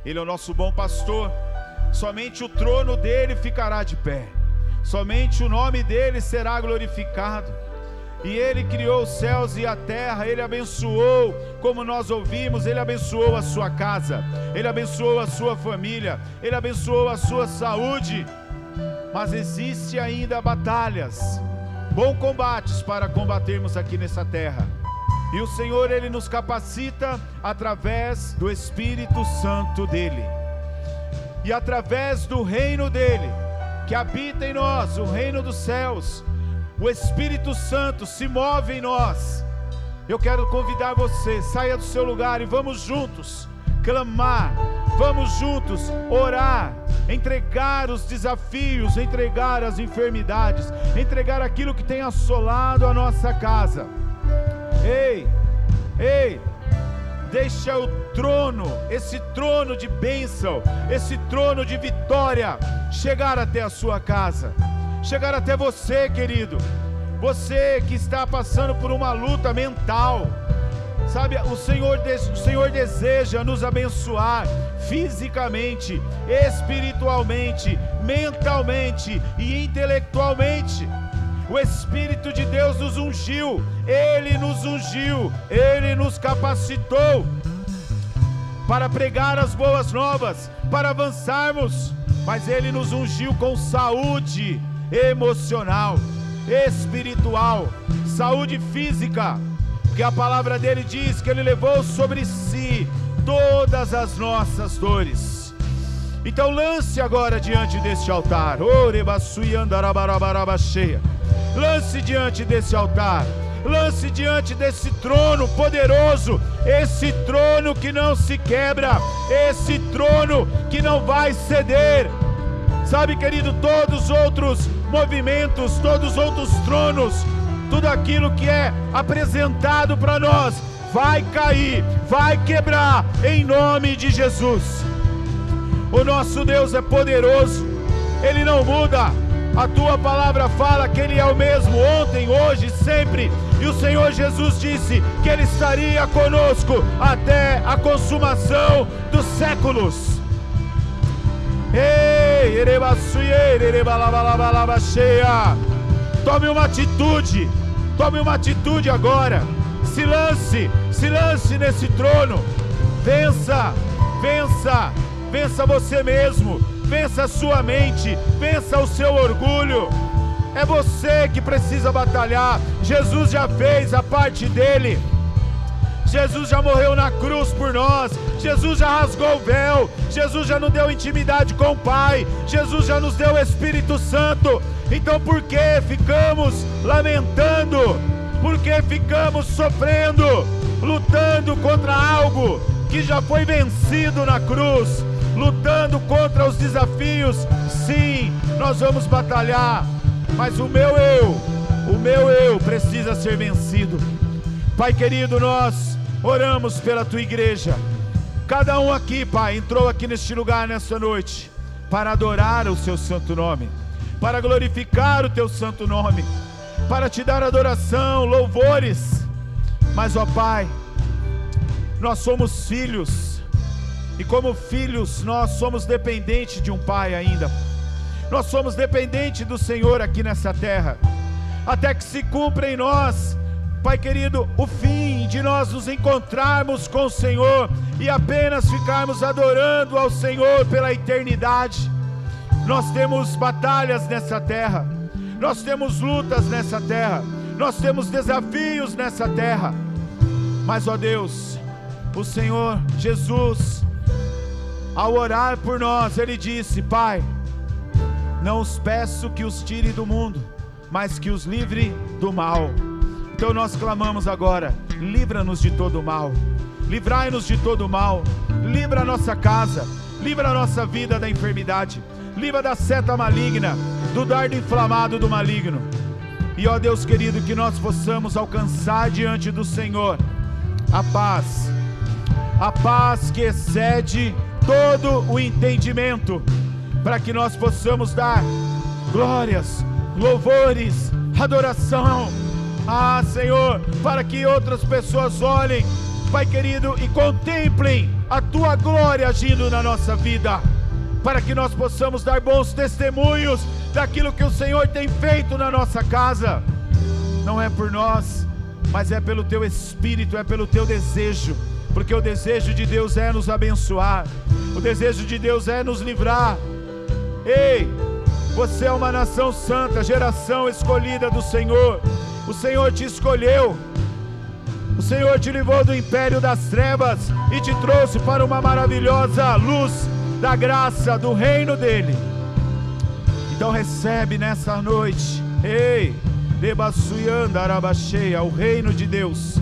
Ele é o nosso bom pastor. Somente o trono dele ficará de pé, somente o nome dele será glorificado. E ele criou os céus e a terra, ele abençoou, como nós ouvimos, ele abençoou a sua casa, ele abençoou a sua família, ele abençoou a sua saúde. Mas existe ainda batalhas, bons combates para combatermos aqui nessa terra. E o Senhor, ele nos capacita através do Espírito Santo dele, e através do reino dele, que habita em nós, o reino dos céus. O Espírito Santo se move em nós. Eu quero convidar você, saia do seu lugar e vamos juntos clamar, vamos juntos orar, entregar os desafios, entregar as enfermidades, entregar aquilo que tem assolado a nossa casa. Ei, deixa o trono, esse trono de bênção, esse trono de vitória chegar até a sua casa, chegar até você, querido. Você que está passando por uma luta mental, sabe, o Senhor deseja nos abençoar fisicamente, espiritualmente, mentalmente e intelectualmente. O Espírito de Deus nos ungiu, Ele nos capacitou para pregar as boas novas, para avançarmos, mas Ele nos ungiu com saúde emocional, espiritual, saúde física, porque a palavra dele diz que Ele levou sobre si todas as nossas dores. Então lance agora diante deste altar, lance diante desse altar, lance diante desse trono poderoso, esse trono que não se quebra, esse trono que não vai ceder. Sabe, querido, todos os outros movimentos, todos os outros tronos, tudo aquilo que é apresentado para nós, vai cair, vai quebrar, em nome de Jesus. O nosso Deus é poderoso, Ele não muda. A tua palavra fala que Ele é o mesmo ontem, hoje, sempre. E o Senhor Jesus disse que Ele estaria conosco até a consumação dos séculos. Ei, tome uma atitude agora. Se lance nesse trono. Vença você mesmo, vença a sua mente, vença o seu orgulho. É você que precisa batalhar. Jesus já fez a parte dele. Jesus já morreu na cruz por nós. Jesus já rasgou o véu. Jesus já nos deu intimidade com o Pai. Jesus já nos deu o Espírito Santo. Então por que ficamos lamentando? Por que ficamos sofrendo, lutando contra algo que já foi vencido na cruz? Lutando contra os desafios. Sim, nós vamos batalhar, mas o meu eu precisa ser vencido. Pai querido, nós oramos pela tua igreja. Cada um aqui, Pai, entrou aqui neste lugar nessa noite para adorar o seu santo nome, para glorificar o teu santo nome, para te dar adoração, louvores. Mas, ó Pai, nós somos filhos, e como filhos nós somos dependentes de um Pai ainda. Nós somos dependentes do Senhor aqui nessa terra, até que se cumpra em nós, Pai querido, o fim de nós nos encontrarmos com o Senhor e apenas ficarmos adorando ao Senhor pela eternidade. Nós temos batalhas nessa terra, nós temos lutas nessa terra, nós temos desafios nessa terra, mas, ó Deus, o Senhor Jesus, ao orar por nós, Ele disse: Pai, não os peço que os tire do mundo, mas que os livre do mal. Então nós clamamos agora: livra-nos de todo mal, livrai-nos de todo mal, livra a nossa casa, livra a nossa vida da enfermidade, livra da seta maligna, do dardo inflamado do maligno. E ó Deus querido, que nós possamos alcançar diante do Senhor a paz que excede todo o entendimento, para que nós possamos dar glórias, louvores, adoração, Senhor, para que outras pessoas olhem Pai querido, e contemplem a Tua glória agindo na nossa vida, para que nós possamos dar bons testemunhos daquilo que o Senhor tem feito na nossa casa. Não é por nós, mas é pelo Teu Espírito, é pelo Teu desejo, porque o desejo de Deus é nos abençoar, o desejo de Deus é nos livrar. Ei, você é uma nação santa, geração escolhida do Senhor. O Senhor te escolheu, o Senhor te livrou do império das trevas e te trouxe para uma maravilhosa luz da graça do reino dele. Então recebe nessa noite, ei, Debassuianda Arabacheia, o reino de Deus.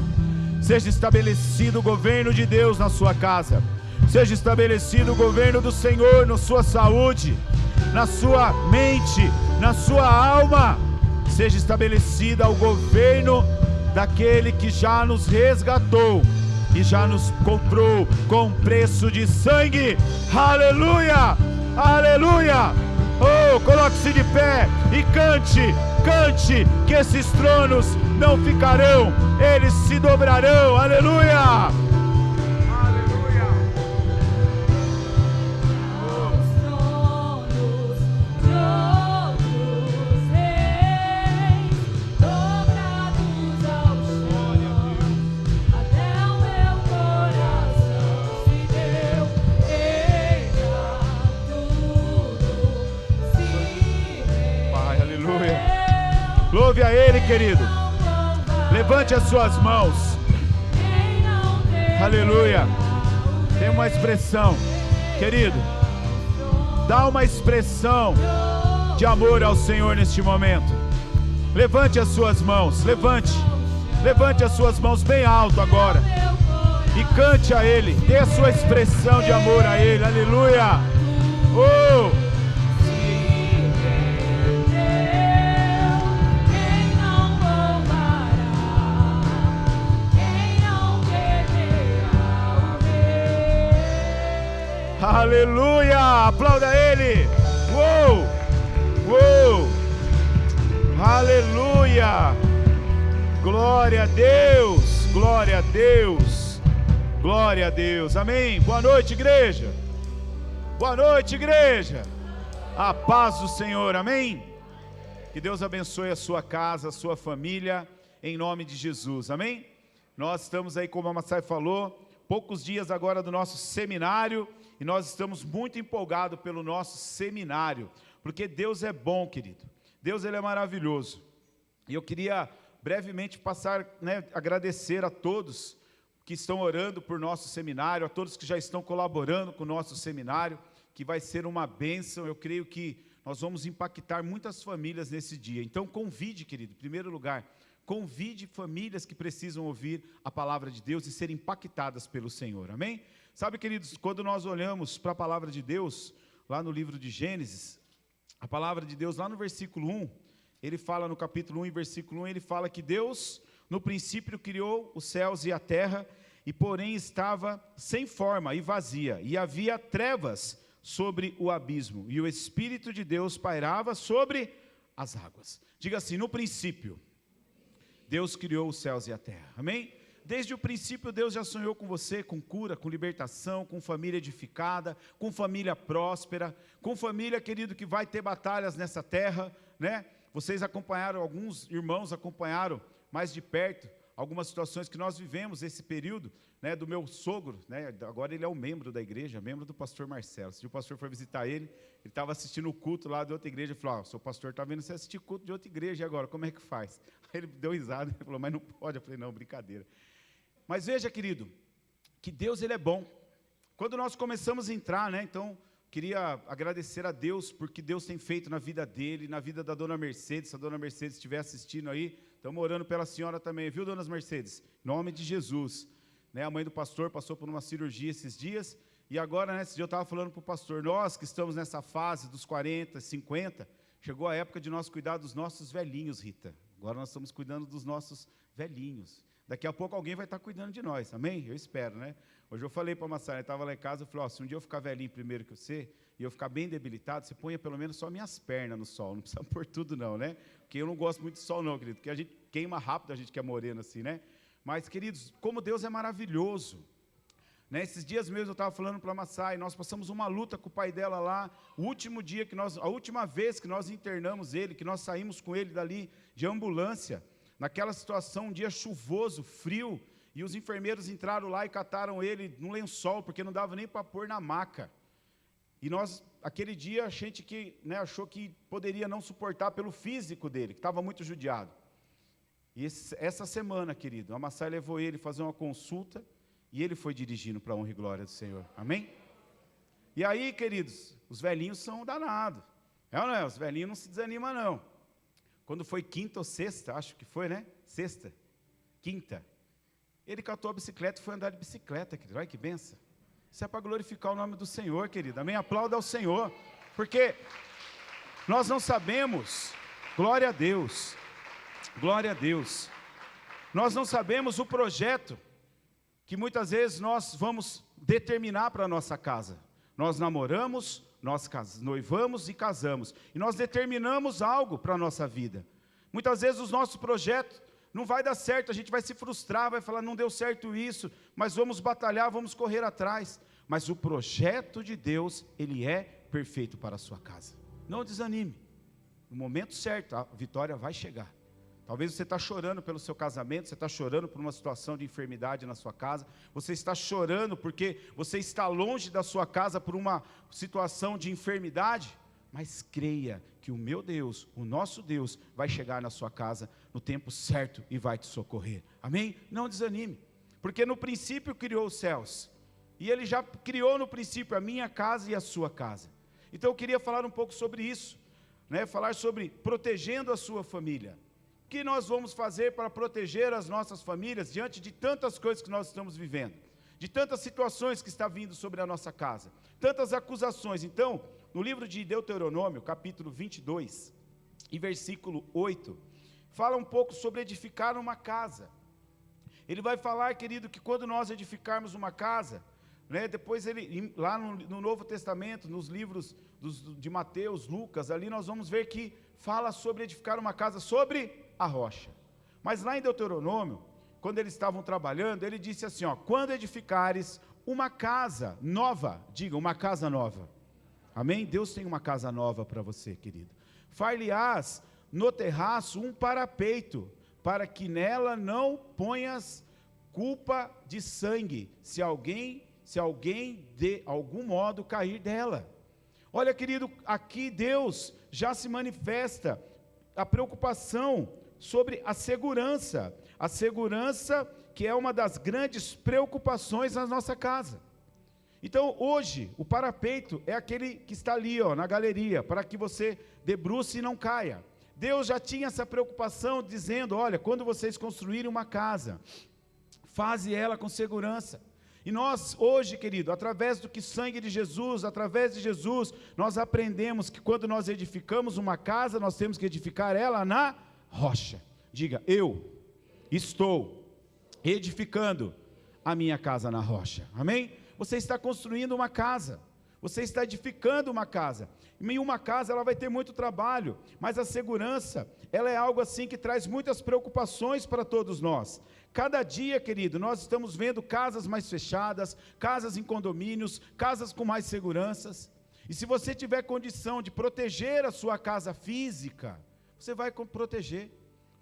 Seja estabelecido o governo de Deus na sua casa, seja estabelecido o governo do Senhor na sua saúde, na sua mente, na sua alma. Seja estabelecida o governo daquele que já nos resgatou e já nos comprou com preço de sangue. Aleluia, aleluia. Oh, coloque-se de pé e cante, cante, que esses tronos não ficarão, eles se dobrarão. Aleluia. Louve a Ele, querido. Levante as suas mãos. Aleluia. Tem uma expressão, querido. Dá uma expressão de amor ao Senhor neste momento. Levante as suas mãos. Levante. Levante as suas mãos bem alto agora. E cante a Ele. Dê a sua expressão de amor a Ele. Aleluia. Oh! Aleluia, aplauda Ele. Uou, uou, aleluia, glória a Deus, glória a Deus, glória a Deus, amém. Boa noite, igreja, boa noite, igreja, a paz do Senhor, amém. Que Deus abençoe a sua casa, a sua família, em nome de Jesus, amém. Nós estamos aí, como a Massai falou, poucos dias agora do nosso seminário, e nós estamos muito empolgados pelo nosso seminário, porque Deus é bom, querido. Deus, Ele é maravilhoso. E eu queria brevemente passar, agradecer a todos que estão orando por nosso seminário, a todos que já estão colaborando com o nosso seminário, que vai ser uma bênção. Eu creio que nós vamos impactar muitas famílias nesse dia. Então convide, querido, em primeiro lugar, convide famílias que precisam ouvir a palavra de Deus e serem impactadas pelo Senhor, amém? Sabe, queridos, quando nós olhamos para a palavra de Deus, lá no livro de Gênesis, a palavra de Deus, lá no versículo 1, ele fala no capítulo 1 e versículo 1, ele fala que Deus, no princípio, criou os céus e a terra, e porém estava sem forma e vazia, e havia trevas sobre o abismo, e o Espírito de Deus pairava sobre as águas. Diga assim, no princípio, Deus criou os céus e a terra, amém? Desde o princípio, Deus já sonhou com você, com cura, com libertação, com família edificada, com família próspera, com família, querido, que vai ter batalhas nessa terra, né? Vocês acompanharam, alguns irmãos acompanharam mais de perto algumas situações que nós vivemos esse período, né, do meu sogro, né? Agora ele é um membro da igreja, membro do pastor Marcelo. Se o pastor for visitar ele estava assistindo o culto lá de outra igreja, ele falou, seu pastor está vendo você assistir culto de outra igreja, e agora, como é que faz? Aí ele deu risada, ele falou, mas não pode. Eu falei, não, brincadeira. Mas veja, querido, que Deus, Ele é bom. Quando nós começamos a entrar, então, queria agradecer a Deus, porque Deus tem feito na vida dele, na vida da dona Mercedes. Se a dona Mercedes estiver assistindo aí, estamos orando pela senhora também, viu, dona Mercedes? Em nome de Jesus. A mãe do pastor passou por uma cirurgia esses dias, e agora, esse dia eu estava falando para o pastor, nós que estamos nessa fase dos 40, 50, chegou a época de nós cuidar dos nossos velhinhos, Rita. Agora nós estamos cuidando dos nossos velhinhos. Daqui a pouco alguém vai estar cuidando de nós, amém? Eu espero, Hoje eu falei para a Massara, eu estava lá em casa, eu falei, se um dia eu ficar velhinho primeiro que você, e eu ficar bem debilitado, você ponha pelo menos só minhas pernas no sol, não precisa pôr tudo não, Porque eu não gosto muito do sol não, querido, porque a gente queima rápido, a gente que é moreno assim, Mas, queridos, como Deus é maravilhoso. Né? Esses dias mesmo eu estava falando para a Massai, nós passamos uma luta com o pai dela lá, o último dia que a última vez que nós internamos ele, que nós saímos com ele dali de ambulância, naquela situação, um dia chuvoso, frio, e os enfermeiros entraram lá e cataram ele no lençol, porque não dava nem para pôr na maca. E nós, aquele dia, a gente achou que poderia não suportar pelo físico dele, que estava muito judiado. E essa semana, querido, a Massai levou ele fazer uma consulta, e ele foi dirigindo para a honra e glória do Senhor. Amém? E aí, queridos, os velhinhos são danados. É ou não é? Os velhinhos não se desanimam, não. Quando foi quinta ou sexta, acho que foi, né? Sexta, quinta. Ele catou a bicicleta e foi andar de bicicleta, querido. Olha que benção. Isso é para glorificar o nome do Senhor, querido. Amém? Aplauda ao Senhor. Porque nós não sabemos, glória a Deus, glória a Deus. Nós não sabemos o projeto que muitas vezes nós vamos determinar para a nossa casa. Nós namoramos, nós noivamos e casamos. E nós determinamos algo para a nossa vida. Muitas vezes os nossos projetos não vai dar certo, a gente vai se frustrar, vai falar, não deu certo isso, mas vamos batalhar, vamos correr atrás. Mas o projeto de Deus, ele é perfeito para a sua casa. Não desanime. No momento certo, a vitória vai chegar. Talvez você está chorando pelo seu casamento, você está chorando por uma situação de enfermidade na sua casa, você está chorando porque você está longe da sua casa por uma situação de enfermidade, mas creia que o meu Deus, o nosso Deus, vai chegar na sua casa no tempo certo e vai te socorrer. Amém? Não desanime, porque no princípio criou os céus, e Ele já criou no princípio a minha casa e a sua casa. Então eu queria falar um pouco sobre isso, né? Falar sobre protegendo a sua família. O que nós vamos fazer para proteger as nossas famílias diante de tantas coisas que nós estamos vivendo, de tantas situações que estão vindo sobre a nossa casa, tantas acusações. Então, no livro de Deuteronômio, capítulo 22, e versículo 8, fala um pouco sobre edificar uma casa. Ele vai falar, querido, que quando nós edificarmos uma casa, né, depois ele, lá no Novo Testamento, nos livros de Mateus, Lucas, ali nós vamos ver que fala sobre edificar uma casa sobre a rocha. Mas lá em Deuteronômio, quando eles estavam trabalhando, ele disse assim, ó, quando edificares uma casa nova, diga, uma casa nova. Amém? Deus tem uma casa nova para você, querido. Far-lhe-ás no terraço um parapeito, para que nela não ponhas culpa de sangue, se alguém de algum modo cair dela. Olha, querido, aqui Deus já se manifesta a preocupação sobre a segurança que é uma das grandes preocupações na nossa casa. Então hoje, o parapeito é aquele que está ali, ó, na galeria, para que você debruce e não caia. Deus já tinha essa preocupação, dizendo, olha, quando vocês construírem uma casa, faze ela com segurança. E nós hoje, querido, através do que sangue de Jesus, através de Jesus, nós aprendemos que quando nós edificamos uma casa, nós temos que edificar ela na rocha. Diga, eu estou edificando a minha casa na rocha. Amém? Você está construindo uma casa, você está edificando uma casa. Em uma casa ela vai ter muito trabalho, mas a segurança, ela é algo assim que traz muitas preocupações para todos nós. Cada dia, querido, nós estamos vendo casas mais fechadas, casas em condomínios, casas com mais seguranças. E se você tiver condição de proteger a sua casa física, você vai proteger.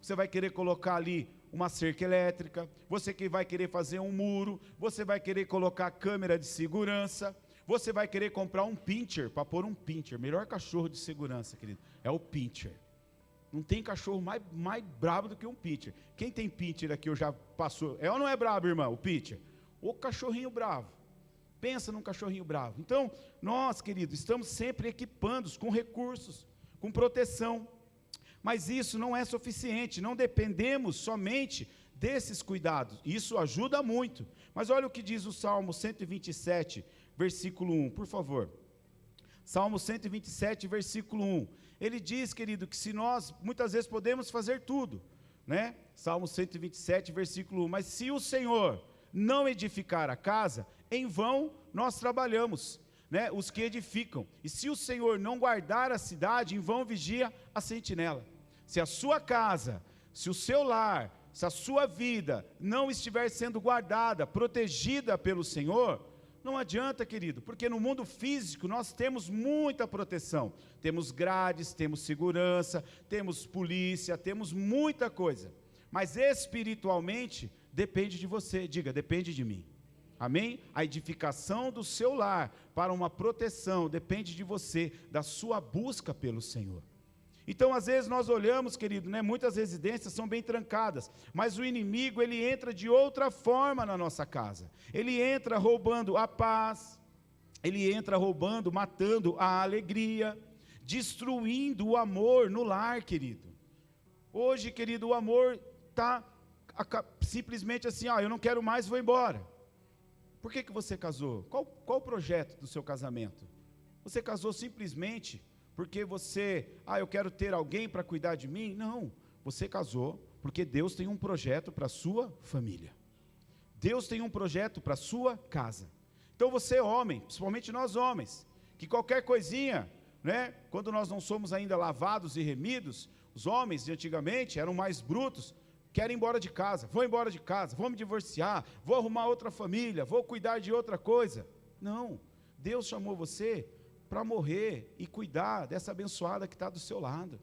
Você vai querer colocar ali uma cerca elétrica, você que vai querer fazer um muro, você vai querer colocar câmera de segurança, você vai querer comprar um pincher, para pôr um pincher. Melhor cachorro de segurança, querido, é o pincher. Não tem cachorro mais brabo do que um pincher. Quem tem pincher aqui, eu já passou, é ou não é brabo, irmão, o pincher? O cachorrinho bravo. Pensa num cachorrinho bravo. Então, nós, queridos, estamos sempre equipando-os com recursos, com proteção. Mas isso não é suficiente, não dependemos somente desses cuidados. Isso ajuda muito. Mas olha o que diz o Salmo 127, versículo 1, por favor. Salmo 127, versículo 1. Ele diz, querido, que se nós, muitas vezes, podemos fazer tudo, né? Salmo 127, versículo 1. Mas se o Senhor não edificar a casa, em vão nós trabalhamos, né? Os que edificam. E se o Senhor não guardar a cidade, em vão vigia a sentinela. Se a sua casa, se o seu lar, se a sua vida não estiver sendo guardada, protegida pelo Senhor, não adianta, querido, porque no mundo físico nós temos muita proteção, temos grades, temos segurança, temos polícia, temos muita coisa, mas espiritualmente depende de você, diga, depende de mim, amém? A edificação do seu lar para uma proteção depende de você, da sua busca pelo Senhor. Então, às vezes nós olhamos, querido, né, muitas residências são bem trancadas, mas o inimigo, ele entra de outra forma na nossa casa. Ele entra roubando a paz, ele entra roubando, matando a alegria, destruindo o amor no lar, querido. Hoje, querido, o amor está simplesmente assim, eu não quero mais, vou embora. Por que você casou? Qual o projeto do seu casamento? Você casou simplesmente porque você, eu quero ter alguém para cuidar de mim? Não, você casou porque Deus tem um projeto para a sua família. Deus tem um projeto para a sua casa. Então você homem, principalmente nós homens, que qualquer coisinha, né, quando nós não somos ainda lavados e remidos, os homens de antigamente eram mais brutos, querem ir embora de casa, vou embora de casa, vou me divorciar, vou arrumar outra família, vou cuidar de outra coisa. Não, Deus chamou você para morrer e cuidar dessa abençoada que está do seu lado,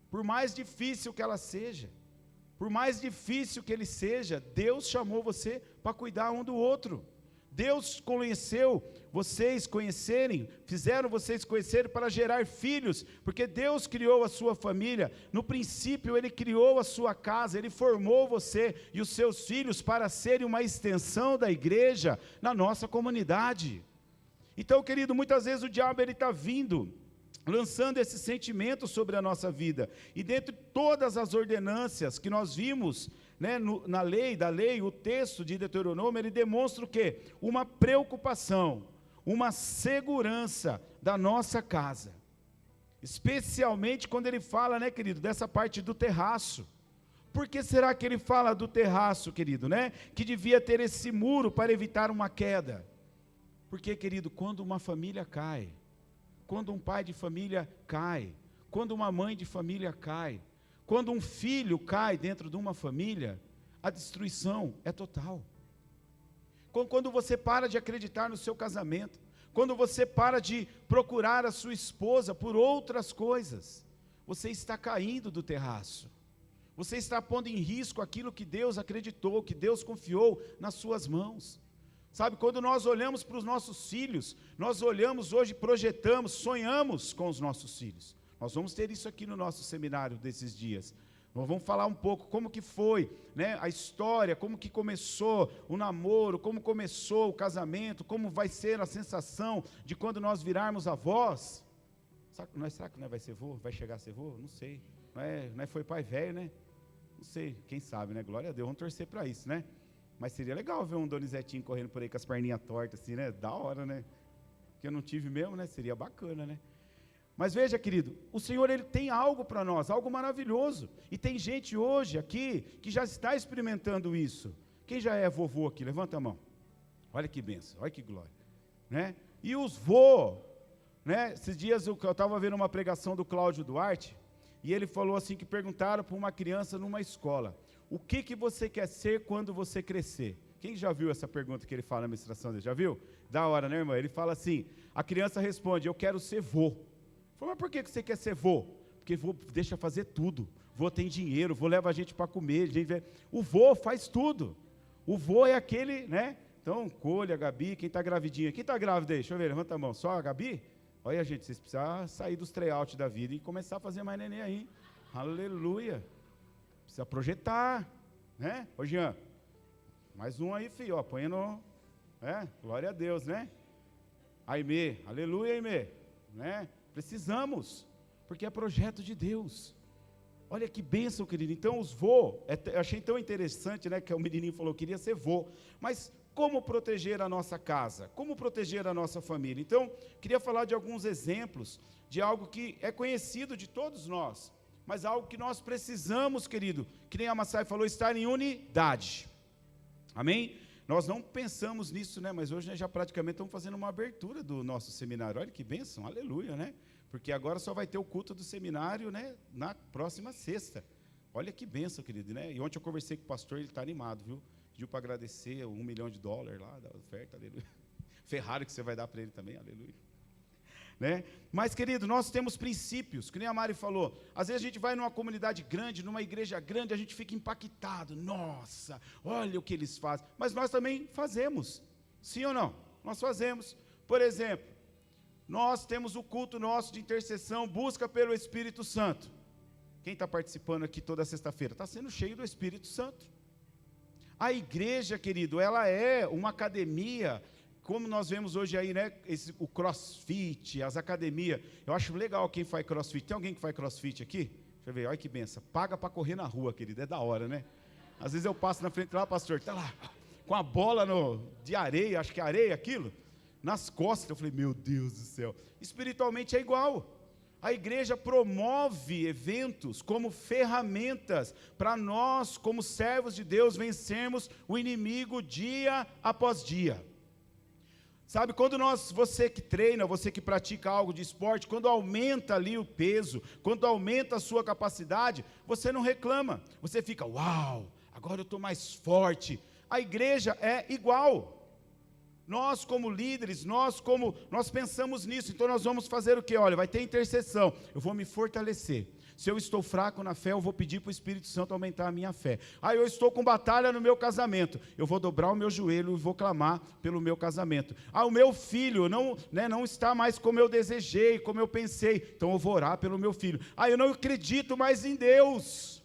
por mais difícil que ela seja, por mais difícil que ele seja, Deus chamou você para cuidar um do outro. Deus conheceu vocês conhecerem, fizeram vocês conhecerem para gerar filhos, porque Deus criou a sua família, no princípio Ele criou a sua casa, Ele formou você e os seus filhos para serem uma extensão da igreja na nossa comunidade. Então, querido, muitas vezes o diabo ele está vindo, lançando esse sentimento sobre a nossa vida, e dentre todas as ordenâncias que nós vimos, né, na lei, o texto de Deuteronômio, ele demonstra o quê? Uma preocupação, uma segurança da nossa casa, especialmente quando ele fala, né, querido, dessa parte do terraço. Por que será que ele fala do terraço, querido, né? Que devia ter esse muro para evitar uma queda. Porque, querido, quando uma família cai, quando um pai de família cai, quando uma mãe de família cai, quando um filho cai dentro de uma família, a destruição é total. Quando você para de acreditar no seu casamento, quando você para de procurar a sua esposa por outras coisas, você está caindo do terraço. Você está pondo em risco aquilo que Deus acreditou, que Deus confiou nas suas mãos. Sabe, quando nós olhamos para os nossos filhos, nós olhamos hoje, projetamos, sonhamos com os nossos filhos. Nós vamos ter isso aqui no nosso seminário desses dias. Nós vamos falar um pouco como que foi, né, a história, como que começou o namoro, como começou o casamento, como vai ser a sensação de quando nós virarmos avós. Será que não vai ser vô? Vai chegar a ser vô? Não sei. Não é foi pai velho, né? Não sei, quem sabe, né? Glória a Deus, vamos torcer para isso, né? Mas seria legal ver um Donizetinho correndo por aí com as perninhas tortas, assim, né? Da hora, né? Que eu não tive mesmo, né? Seria bacana, né? Mas veja, querido, o Senhor, Ele tem algo para nós, algo maravilhoso. E tem gente hoje aqui que já está experimentando isso. Quem já é vovô aqui? Levanta a mão. Olha que bênção, olha que glória. Né? E os vô, né? Esses dias eu estava vendo uma pregação do Cláudio Duarte, e ele falou assim, que perguntaram para uma criança numa escola: o que você quer ser quando você crescer? Quem já viu essa pergunta que ele fala na ministração dele? Já viu? Da hora, né, irmã? Ele fala assim, a criança responde: eu quero ser vô. Falou: mas por que você quer ser vô? Porque vô deixa fazer tudo. Vô tem dinheiro, vô leva a gente para comer. O vô faz tudo. O vô é aquele, né? Então, colhe a Gabi, quem está gravidinha? Quem está grávida aí? Deixa eu ver, levanta a mão. Só a Gabi? Olha, gente, vocês precisam sair dos tryout da vida e começar a fazer mais neném aí. Aleluia. Precisa projetar, né? Ô, Jean, mais um aí, filho, ó, põe no... glória a Deus, né? Aimee, aleluia, Aimee, né? Precisamos, porque é projeto de Deus. Olha que bênção, querido. Então, os vô, eu achei tão interessante, né, que o menininho falou que queria ser vô, mas como proteger a nossa casa? Como proteger a nossa família? Então, queria falar de alguns exemplos, de algo que é conhecido de todos nós, mas algo que nós precisamos, querido, que nem a Massai falou, estar em unidade. Amém? Nós não pensamos nisso, né? Mas hoje nós já praticamente estamos fazendo uma abertura do nosso seminário. Olha que bênção, aleluia, né? Porque agora só vai ter o culto do seminário, né, na próxima sexta. Olha que bênção, querido, né? E ontem eu conversei com o pastor, ele está animado, viu? Pediu para agradecer $1 milhão lá da oferta, aleluia. Ferrari que você vai dar para ele também, aleluia. Né? Mas, querido, nós temos princípios, que nem a Mari falou. Às vezes a gente vai numa comunidade grande, numa igreja grande, a gente fica impactado. Nossa, olha o que eles fazem. Mas nós também fazemos, sim ou não? Nós fazemos. Por exemplo, nós temos o culto nosso de intercessão, busca pelo Espírito Santo. Quem está participando aqui toda sexta-feira? Está sendo cheio do Espírito Santo. A igreja, querido, ela é uma academia, como nós vemos hoje aí, né? O crossfit, as academias. Eu acho legal quem faz crossfit. Tem alguém que faz crossfit aqui? Deixa eu ver, olha que benção. Paga para correr na rua, querido, é da hora, né? Às vezes eu passo na frente lá, pastor, está lá, com a bola de areia, acho que é areia aquilo, nas costas. Eu falei, meu Deus do céu. Espiritualmente é igual. A igreja promove eventos como ferramentas para nós, como servos de Deus, vencermos o inimigo dia após dia. Sabe, quando você que treina, você que pratica algo de esporte, quando aumenta ali o peso, quando aumenta a sua capacidade, você não reclama, você fica, uau, agora eu estou mais forte. A igreja é igual. Nós como líderes, nós pensamos nisso, então nós vamos fazer o quê? Olha, vai ter intercessão, eu vou me fortalecer. Se eu estou fraco na fé, eu vou pedir para o Espírito Santo aumentar a minha fé. Eu estou com batalha no meu casamento, eu vou dobrar o meu joelho e vou clamar pelo meu casamento. O meu filho não está mais como eu desejei, como eu pensei, então eu vou orar pelo meu filho. Eu não acredito mais em Deus.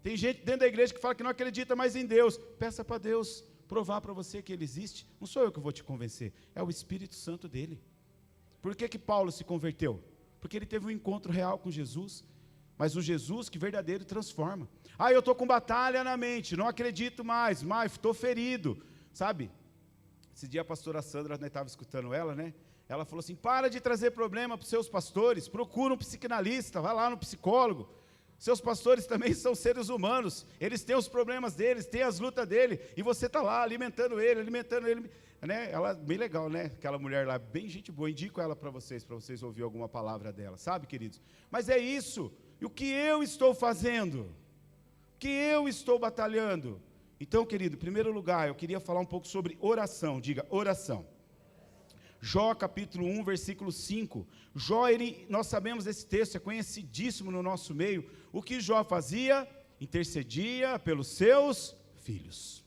Tem gente dentro da igreja que fala que não acredita mais em Deus. Peça para Deus provar para você que Ele existe. Não sou eu que vou te convencer, é o Espírito Santo dele. Por que Paulo se converteu? Porque ele teve um encontro real com Jesus, mas o Jesus que verdadeiro transforma. Eu estou com batalha na mente, não acredito mais, estou ferido, sabe? Esse dia a pastora Sandra, nós estávamos escutando ela, né? Ela falou assim, para de trazer problema para os seus pastores, procura um psicanalista, vai lá no psicólogo. Seus pastores também são seres humanos, eles têm os problemas deles, têm as lutas dele, e você está lá alimentando ele, né? Ela, bem legal, né? Aquela mulher lá, bem gente boa, indico ela para vocês ouvirem alguma palavra dela, sabe, queridos? Mas é isso, e o que eu estou fazendo? O que eu estou batalhando? Então, querido, em primeiro lugar, eu queria falar um pouco sobre oração, diga, oração. Jó capítulo 1, versículo 5, Jó, nós sabemos esse texto, é conhecidíssimo no nosso meio. O que Jó fazia? Intercedia pelos seus filhos.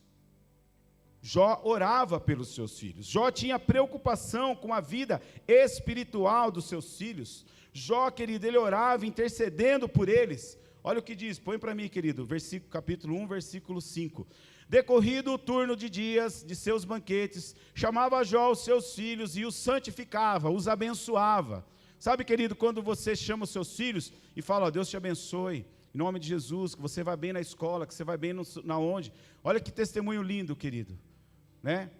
Jó orava pelos seus filhos. Jó tinha preocupação com a vida espiritual dos seus filhos. Jó, querido, ele orava intercedendo por eles. Olha o que diz, põe para mim, querido, capítulo 1, versículo 5. Decorrido o turno de dias de seus banquetes, chamava Jó os seus filhos e os santificava, os abençoava. Sabe, querido, quando você chama os seus filhos e fala, Deus te abençoe, em nome de Jesus, que você vai bem na escola, que você vai bem na onde. Olha que testemunho lindo, querido, né?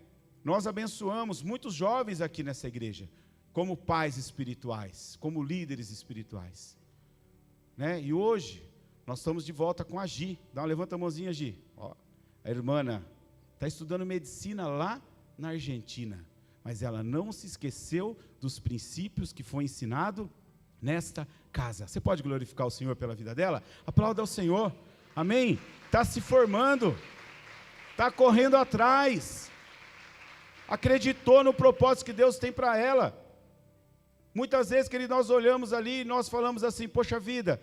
Nós abençoamos muitos jovens aqui nessa igreja, como pais espirituais, como líderes espirituais, né? E hoje, nós estamos de volta com a Gi. Levanta a mãozinha, Gi. Ó. A irmã está estudando medicina lá na Argentina, mas ela não se esqueceu dos princípios que foi ensinado nesta casa. Você pode glorificar o Senhor pela vida dela? Aplauda ao Senhor, amém? Está se formando, está correndo atrás, acreditou no propósito que Deus tem para ela. Muitas vezes, querido, nós olhamos ali e nós falamos assim, poxa vida,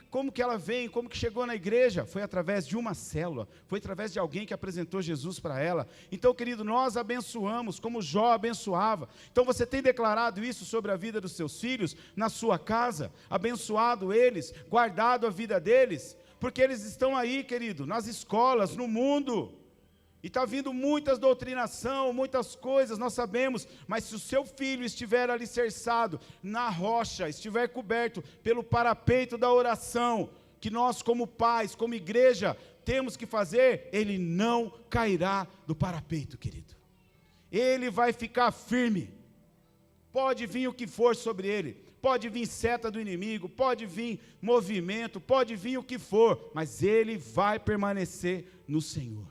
como que ela vem, como que chegou na igreja? Foi através de uma célula, foi através de alguém que apresentou Jesus para ela. Então, querido, nós abençoamos, como Jó abençoava. Então, você tem declarado isso sobre a vida dos seus filhos, na sua casa, abençoado eles, guardado a vida deles, porque eles estão aí, querido, nas escolas, no mundo. E está vindo muitas doutrinação, muitas coisas, nós sabemos, mas se o seu filho estiver alicerçado na rocha, estiver coberto pelo parapeito da oração, que nós como pais, como igreja, temos que fazer, ele não cairá do parapeito, querido. Ele vai ficar firme. Pode vir o que for sobre ele, pode vir seta do inimigo, pode vir movimento, pode vir o que for, mas ele vai permanecer no Senhor.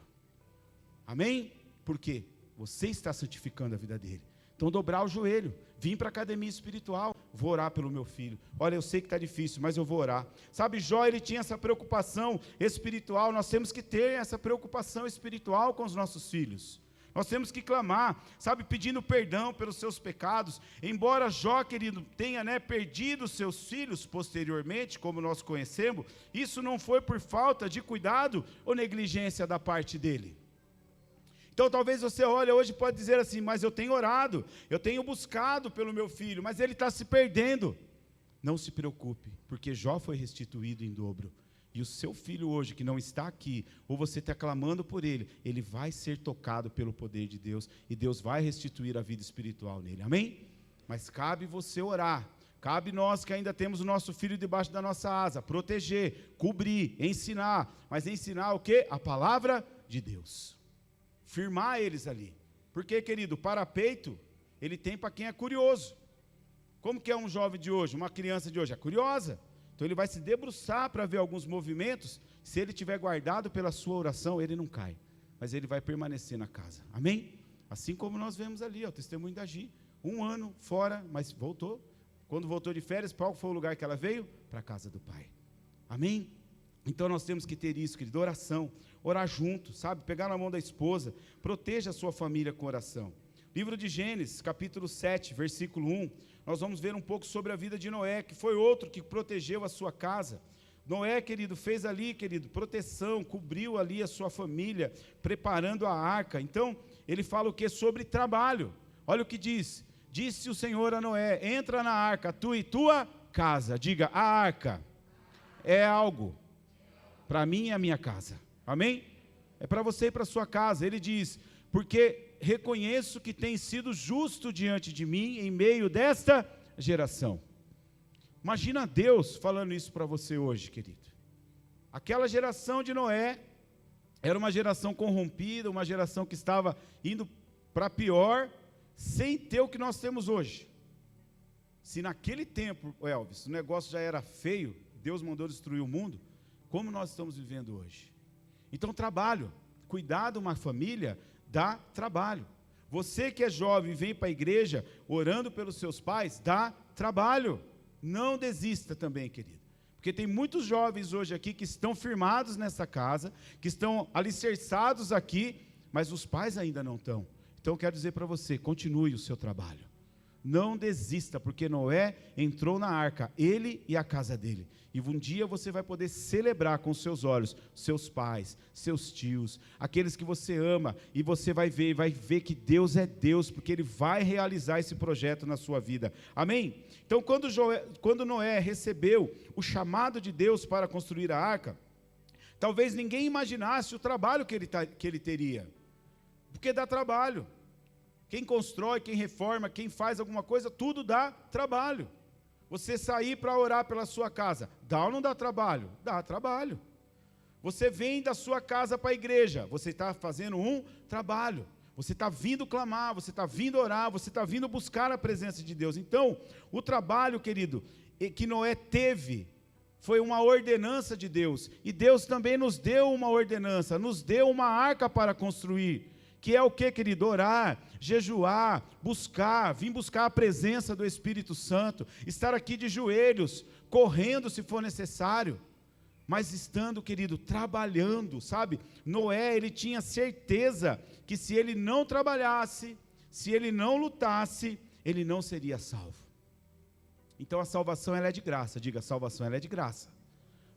Amém? Por quê? Você está santificando a vida dele. Então dobrar o joelho, vir para a academia espiritual, vou orar pelo meu filho. Olha, eu sei que está difícil, mas eu vou orar. Sabe, Jó, ele tinha essa preocupação espiritual. Nós temos que ter essa preocupação espiritual com os nossos filhos. Nós temos que clamar, sabe, pedindo perdão pelos seus pecados. Embora Jó, querido, tenha, perdido seus filhos posteriormente, como nós conhecemos, isso não foi por falta de cuidado ou negligência da parte dele. Então talvez você olhe hoje e pode dizer assim, mas eu tenho orado, eu tenho buscado pelo meu filho, mas ele está se perdendo. Não se preocupe, porque Jó foi restituído em dobro. E o seu filho hoje, que não está aqui, ou você está clamando por ele vai ser tocado pelo poder de Deus, e Deus vai restituir a vida espiritual nele, amém? Mas cabe você orar, cabe nós que ainda temos o nosso filho debaixo da nossa asa, proteger, cobrir, ensinar, mas ensinar o quê? A palavra de Deus, firmar eles ali, porque, querido, parapeito, ele tem para quem é curioso. Como que é um jovem de hoje, uma criança de hoje? É curiosa. Então ele vai se debruçar para ver alguns movimentos. Se ele tiver guardado pela sua oração, ele não cai, mas ele vai permanecer na casa, amém? Assim como nós vemos ali, o testemunho da Gi, 1 ano fora, mas voltou. Quando voltou de férias, qual foi o lugar que ela veio? Para a casa do pai, amém? Então nós temos que ter isso, querido, oração, orar junto, sabe, pegar na mão da esposa, proteja a sua família com oração. Livro de Gênesis, capítulo 7, versículo 1, nós vamos ver um pouco sobre a vida de Noé, que foi outro que protegeu a sua casa. Noé, querido, fez ali, querido, proteção, cobriu ali a sua família, preparando a arca. Então, ele fala o que? Sobre trabalho. Olha o que diz, disse o Senhor a Noé, entra na arca, tu e tua casa. Diga, a arca é algo para mim e a minha casa, amém? É para você e para a sua casa. Ele diz, porque reconheço que tem sido justo diante de mim em meio desta geração. Imagina Deus falando isso para você hoje, querido. Aquela geração de Noé era uma geração corrompida, uma geração que estava indo para pior, sem ter o que nós temos hoje. Se naquele tempo, Elvis, o negócio já era feio, Deus mandou destruir o mundo, como nós estamos vivendo hoje? Então, trabalho, cuidar de uma família dá trabalho. Você que é jovem, vem para a igreja orando pelos seus pais, dá trabalho. Não desista também, querido. Porque tem muitos jovens hoje aqui que estão firmados nessa casa, que estão alicerçados aqui, mas os pais ainda não estão. Então eu quero dizer para você, continue o seu trabalho. Não desista, porque Noé entrou na arca, ele e a casa dele. E um dia você vai poder celebrar com seus olhos, seus pais, seus tios, aqueles que você ama, e você vai ver que Deus é Deus, porque Ele vai realizar esse projeto na sua vida. Amém? Então, quando Noé recebeu o chamado de Deus para construir a arca, talvez ninguém imaginasse o trabalho que ele teria, porque dá trabalho. Quem constrói, quem reforma, quem faz alguma coisa, tudo dá trabalho. Você sair para orar pela sua casa, dá ou não dá trabalho? Dá trabalho. Você vem da sua casa para a igreja, você está fazendo um trabalho. Você está vindo clamar, você está vindo orar, você está vindo buscar a presença de Deus. Então, o trabalho, querido, que Noé teve, foi uma ordenança de Deus. E Deus também nos deu uma ordenança, nos deu uma arca para construir. Que é o que, querido? Orar, jejuar, buscar, vir buscar a presença do Espírito Santo, estar aqui de joelhos, correndo se for necessário, mas estando, querido, trabalhando, sabe? Noé, ele tinha certeza que se ele não trabalhasse, se ele não lutasse, ele não seria salvo. Então a salvação ela é de graça, diga, a salvação ela é de graça,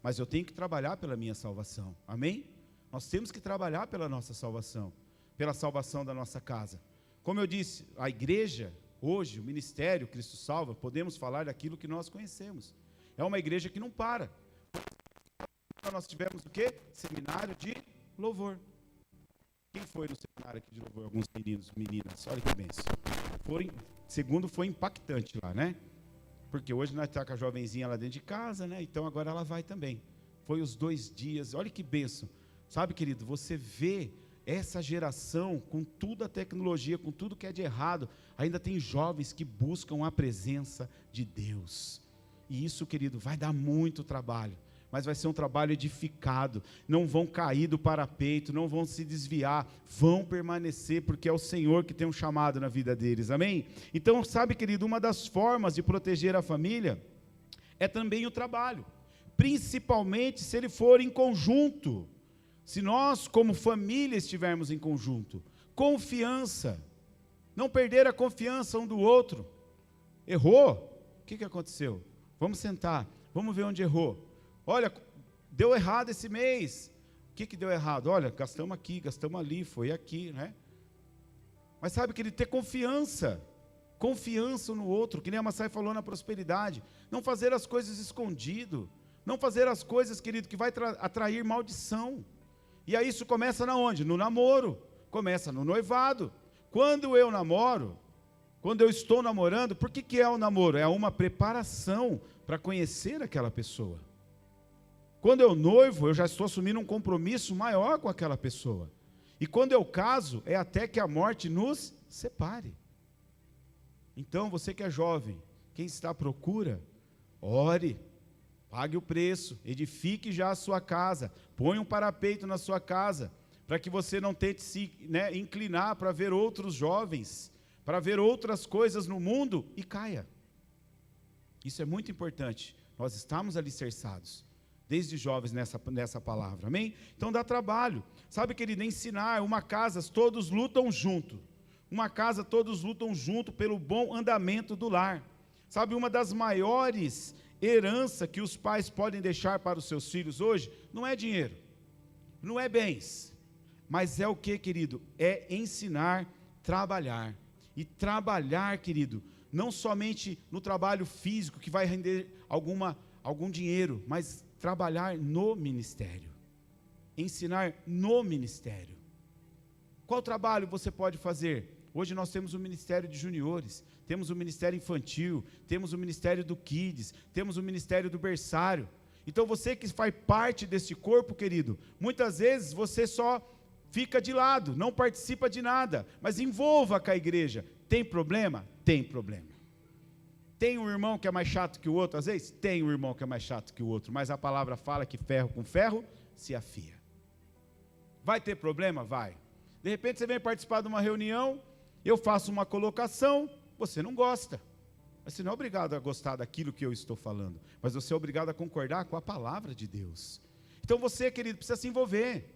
mas eu tenho que trabalhar pela minha salvação, amém? Nós temos que trabalhar pela nossa salvação, pela salvação da nossa casa. Como eu disse, a igreja, hoje, o ministério Cristo Salva, podemos falar daquilo que nós conhecemos. É uma igreja que não para. Nós tivemos o quê? Seminário de louvor. Quem foi no seminário aqui de louvor? Alguns meninos, meninas, olha que bênção. Segundo, foi impactante lá, né? Porque hoje nós estamos com a jovenzinha lá dentro de casa, né? Então agora ela vai também. Foi os 2 dias, olha que bênção. Sabe, querido, você vê essa geração, com toda a tecnologia, com tudo que é de errado, ainda tem jovens que buscam a presença de Deus. E isso, querido, vai dar muito trabalho. mas vai ser um trabalho edificado. Não vão cair do parapeito, não vão se desviar, vão permanecer, porque é o Senhor que tem um chamado na vida deles, amém? Então, sabe, querido, uma das formas de proteger a família é também o trabalho, principalmente se ele for em conjunto, se nós como família estivermos em conjunto. Confiança, não perder a confiança um do outro. Errou? O que aconteceu? Vamos sentar, vamos ver onde errou. Olha, deu errado esse mês. O que deu errado? Olha, gastamos aqui, gastamos ali, foi aqui, né? Mas sabe, querido, ter confiança um no outro, que nem a Massai falou na prosperidade. Não fazer as coisas escondido, não fazer as coisas, querido, que vai atrair maldição. E aí isso começa na onde? No namoro, começa no noivado. Quando eu namoro, quando eu estou namorando, por que é o namoro? É uma preparação para conhecer aquela pessoa. Quando eu noivo, eu já estou assumindo um compromisso maior com aquela pessoa. E quando eu caso, é até que a morte nos separe. Então, você que é jovem, quem está à procura, ore, pague o preço, edifique já a sua casa, põe um parapeito na sua casa, para que você não tente se inclinar para ver outros jovens, para ver outras coisas no mundo e caia. Isso é muito importante, nós estamos alicerçados, desde jovens nessa palavra, amém? Então dá trabalho, sabe, querido, ensinar uma casa, todos lutam junto, pelo bom andamento do lar. Sabe, uma das maiores heranças que os pais podem deixar para os seus filhos hoje, não é dinheiro, não é bens, mas é o que, querido? É ensinar, trabalhar. E trabalhar, querido, não somente no trabalho físico, que vai render algum dinheiro, mas trabalhar no ministério. Ensinar no ministério. Qual trabalho você pode fazer? Hoje nós temos o Ministério de Juniores, temos o Ministério Infantil, temos o Ministério do Kids, temos o Ministério do Berçário. Então você que faz parte desse corpo, querido, muitas vezes você só fica de lado, não participa de nada, mas envolva com a igreja. Tem problema? Tem problema. Tem um irmão que é mais chato que o outro? Às vezes tem um irmão que é mais chato que o outro, mas a palavra fala que ferro com ferro se afia. Vai ter problema? Vai. De repente você vem participar de uma reunião, eu faço uma colocação, você não gosta. Mas você não é obrigado a gostar daquilo que eu estou falando, mas você é obrigado a concordar com a palavra de Deus. Então você, querido, precisa se envolver.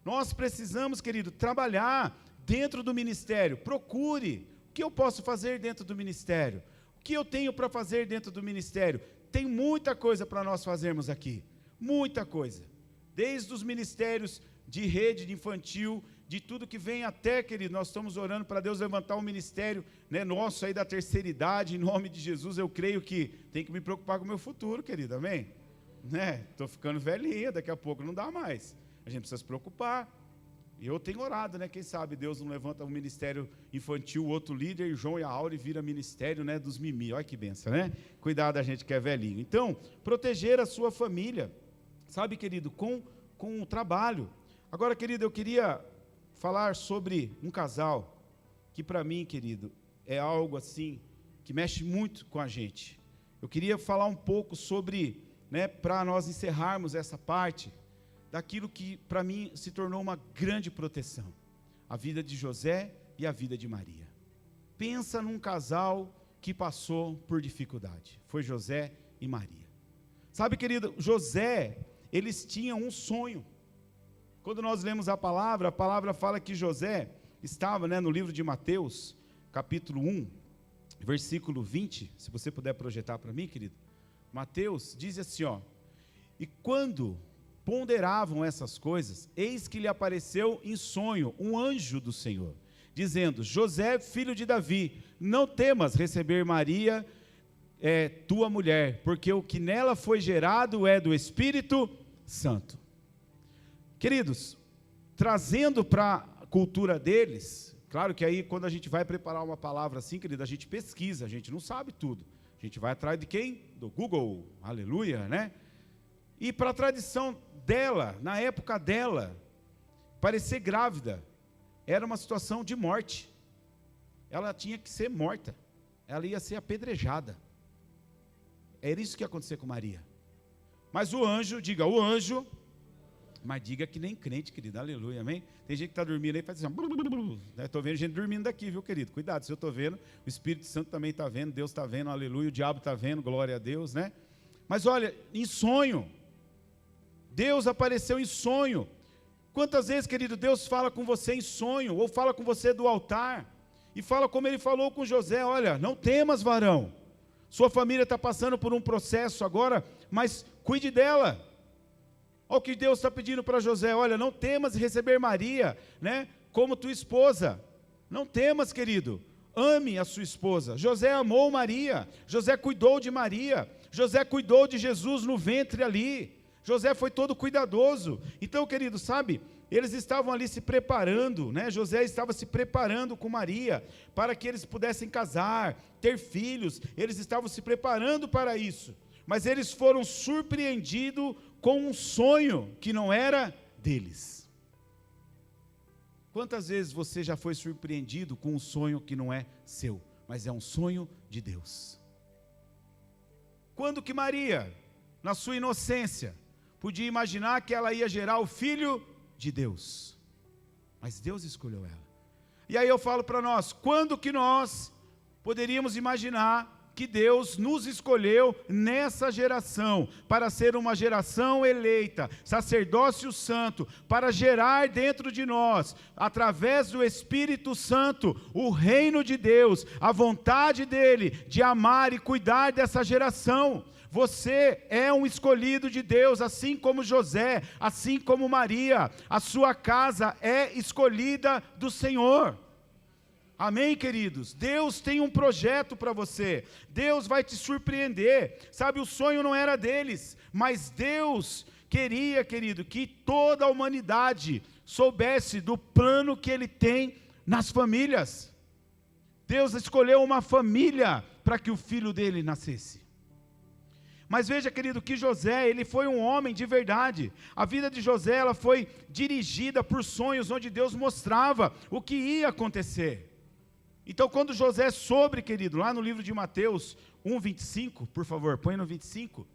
Nós precisamos, querido, trabalhar dentro do ministério. Procure. O que eu posso fazer dentro do ministério? O que eu tenho para fazer dentro do ministério? Tem muita coisa para nós fazermos aqui. Muita coisa. Desde os ministérios de rede, de infantil, de tudo que vem até, querido, nós estamos orando para Deus levantar um ministério, nosso aí da terceira idade, em nome de Jesus. Eu creio que tem que me preocupar com o meu futuro, querido, amém? Estou ficando velhinha, daqui a pouco não dá mais. A gente precisa se preocupar. E eu tenho orado, quem sabe Deus não levanta um ministério infantil, outro líder, e João e a Aure vira ministério, dos mimi. Olha que benção, Cuidado da gente que é velhinho. Então, proteger a sua família, sabe, querido, com o trabalho. Agora, querido, eu queria falar sobre um casal, que para mim, querido, é algo assim, que mexe muito com a gente. Eu queria falar um pouco sobre, para nós encerrarmos essa parte, daquilo que para mim se tornou uma grande proteção, a vida de José e a vida de Maria. Pensa num casal que passou por dificuldade, foi José e Maria. Sabe, querido, José, eles tinham um sonho. Quando nós lemos a palavra fala que José estava, no livro de Mateus, capítulo 1, versículo 20, se você puder projetar para mim, querido. Mateus diz assim, e quando ponderavam essas coisas, eis que lhe apareceu em sonho um anjo do Senhor, dizendo, José, filho de Davi, não temas receber Maria, tua mulher, porque o que nela foi gerado é do Espírito Santo. Queridos, trazendo para a cultura deles, claro que aí quando a gente vai preparar uma palavra assim, querido, a gente pesquisa, a gente não sabe tudo, a gente vai atrás de quem? Do Google, aleluia, E para a tradição dela, na época dela, parecer grávida, era uma situação de morte, ela tinha que ser morta, ela ia ser apedrejada, era isso que ia acontecer com Maria. Mas o anjo, diga, o anjo, mas diga que nem crente, querido, aleluia, amém? Tem gente que está dormindo aí e faz assim, estou vendo gente dormindo daqui, viu, querido? Cuidado, se eu estou vendo, o Espírito Santo também está vendo, Deus está vendo, aleluia, o diabo está vendo, glória a Deus, né? Mas olha, em sonho, Deus apareceu em sonho. Quantas vezes, querido, Deus fala com você em sonho, ou fala com você do altar, e fala como Ele falou com José, olha, não temas, varão, sua família está passando por um processo agora, mas cuide dela. Olha o que Deus está pedindo para José, olha, não temas receber Maria, né, como tua esposa, não temas, querido, ame a sua esposa. José amou Maria, José cuidou de Maria, José cuidou de Jesus no ventre ali, José foi todo cuidadoso. Então, querido, sabe, eles estavam ali se preparando, né? José estava se preparando com Maria, para que eles pudessem casar, ter filhos, eles estavam se preparando para isso, mas eles foram surpreendidos com um sonho que não era deles. Quantas vezes você já foi surpreendido com um sonho que não é seu, mas é um sonho de Deus? Quando que Maria, na sua inocência, podia imaginar que ela ia gerar o Filho de Deus? Mas Deus escolheu ela. E aí eu falo para nós, quando que nós poderíamos imaginar que Deus nos escolheu nessa geração, para ser uma geração eleita, sacerdócio santo, para gerar dentro de nós, através do Espírito Santo, o reino de Deus, a vontade dEle, de amar e cuidar dessa geração? Você é um escolhido de Deus, assim como José, assim como Maria, a sua casa é escolhida do Senhor. Amém, queridos? Deus tem um projeto para você, Deus vai te surpreender. Sabe, o sonho não era deles, mas Deus queria, querido, que toda a humanidade soubesse do plano que Ele tem nas famílias. Deus escolheu uma família para que o filho dele nascesse. Mas veja, querido, que José, ele foi um homem de verdade. A vida de José, ela foi dirigida por sonhos, onde Deus mostrava o que ia acontecer. Então, quando José soube, querido, lá no livro de Mateus 1:25, por favor, põe no 25.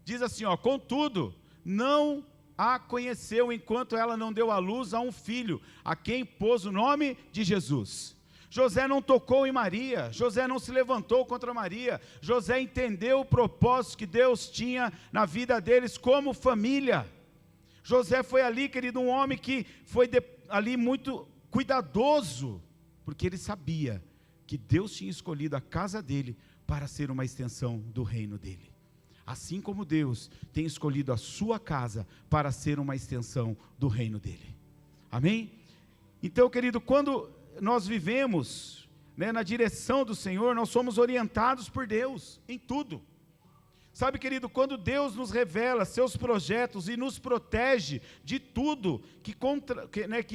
Diz assim, ó, contudo, não a conheceu enquanto ela não deu à luz a um filho, a quem pôs o nome de Jesus. José não tocou em Maria, José não se levantou contra Maria, José entendeu o propósito que Deus tinha na vida deles como família. José foi ali, querido, um homem que foi ali muito cuidadoso, porque ele sabia que Deus tinha escolhido a casa dele para ser uma extensão do reino dele. Assim como Deus tem escolhido a sua casa para ser uma extensão do reino dele. Amém? Então, querido, quando nós vivemos, né, na direção do Senhor, nós somos orientados por Deus em tudo. Sabe, querido, quando Deus nos revela seus projetos e nos protege de tudo que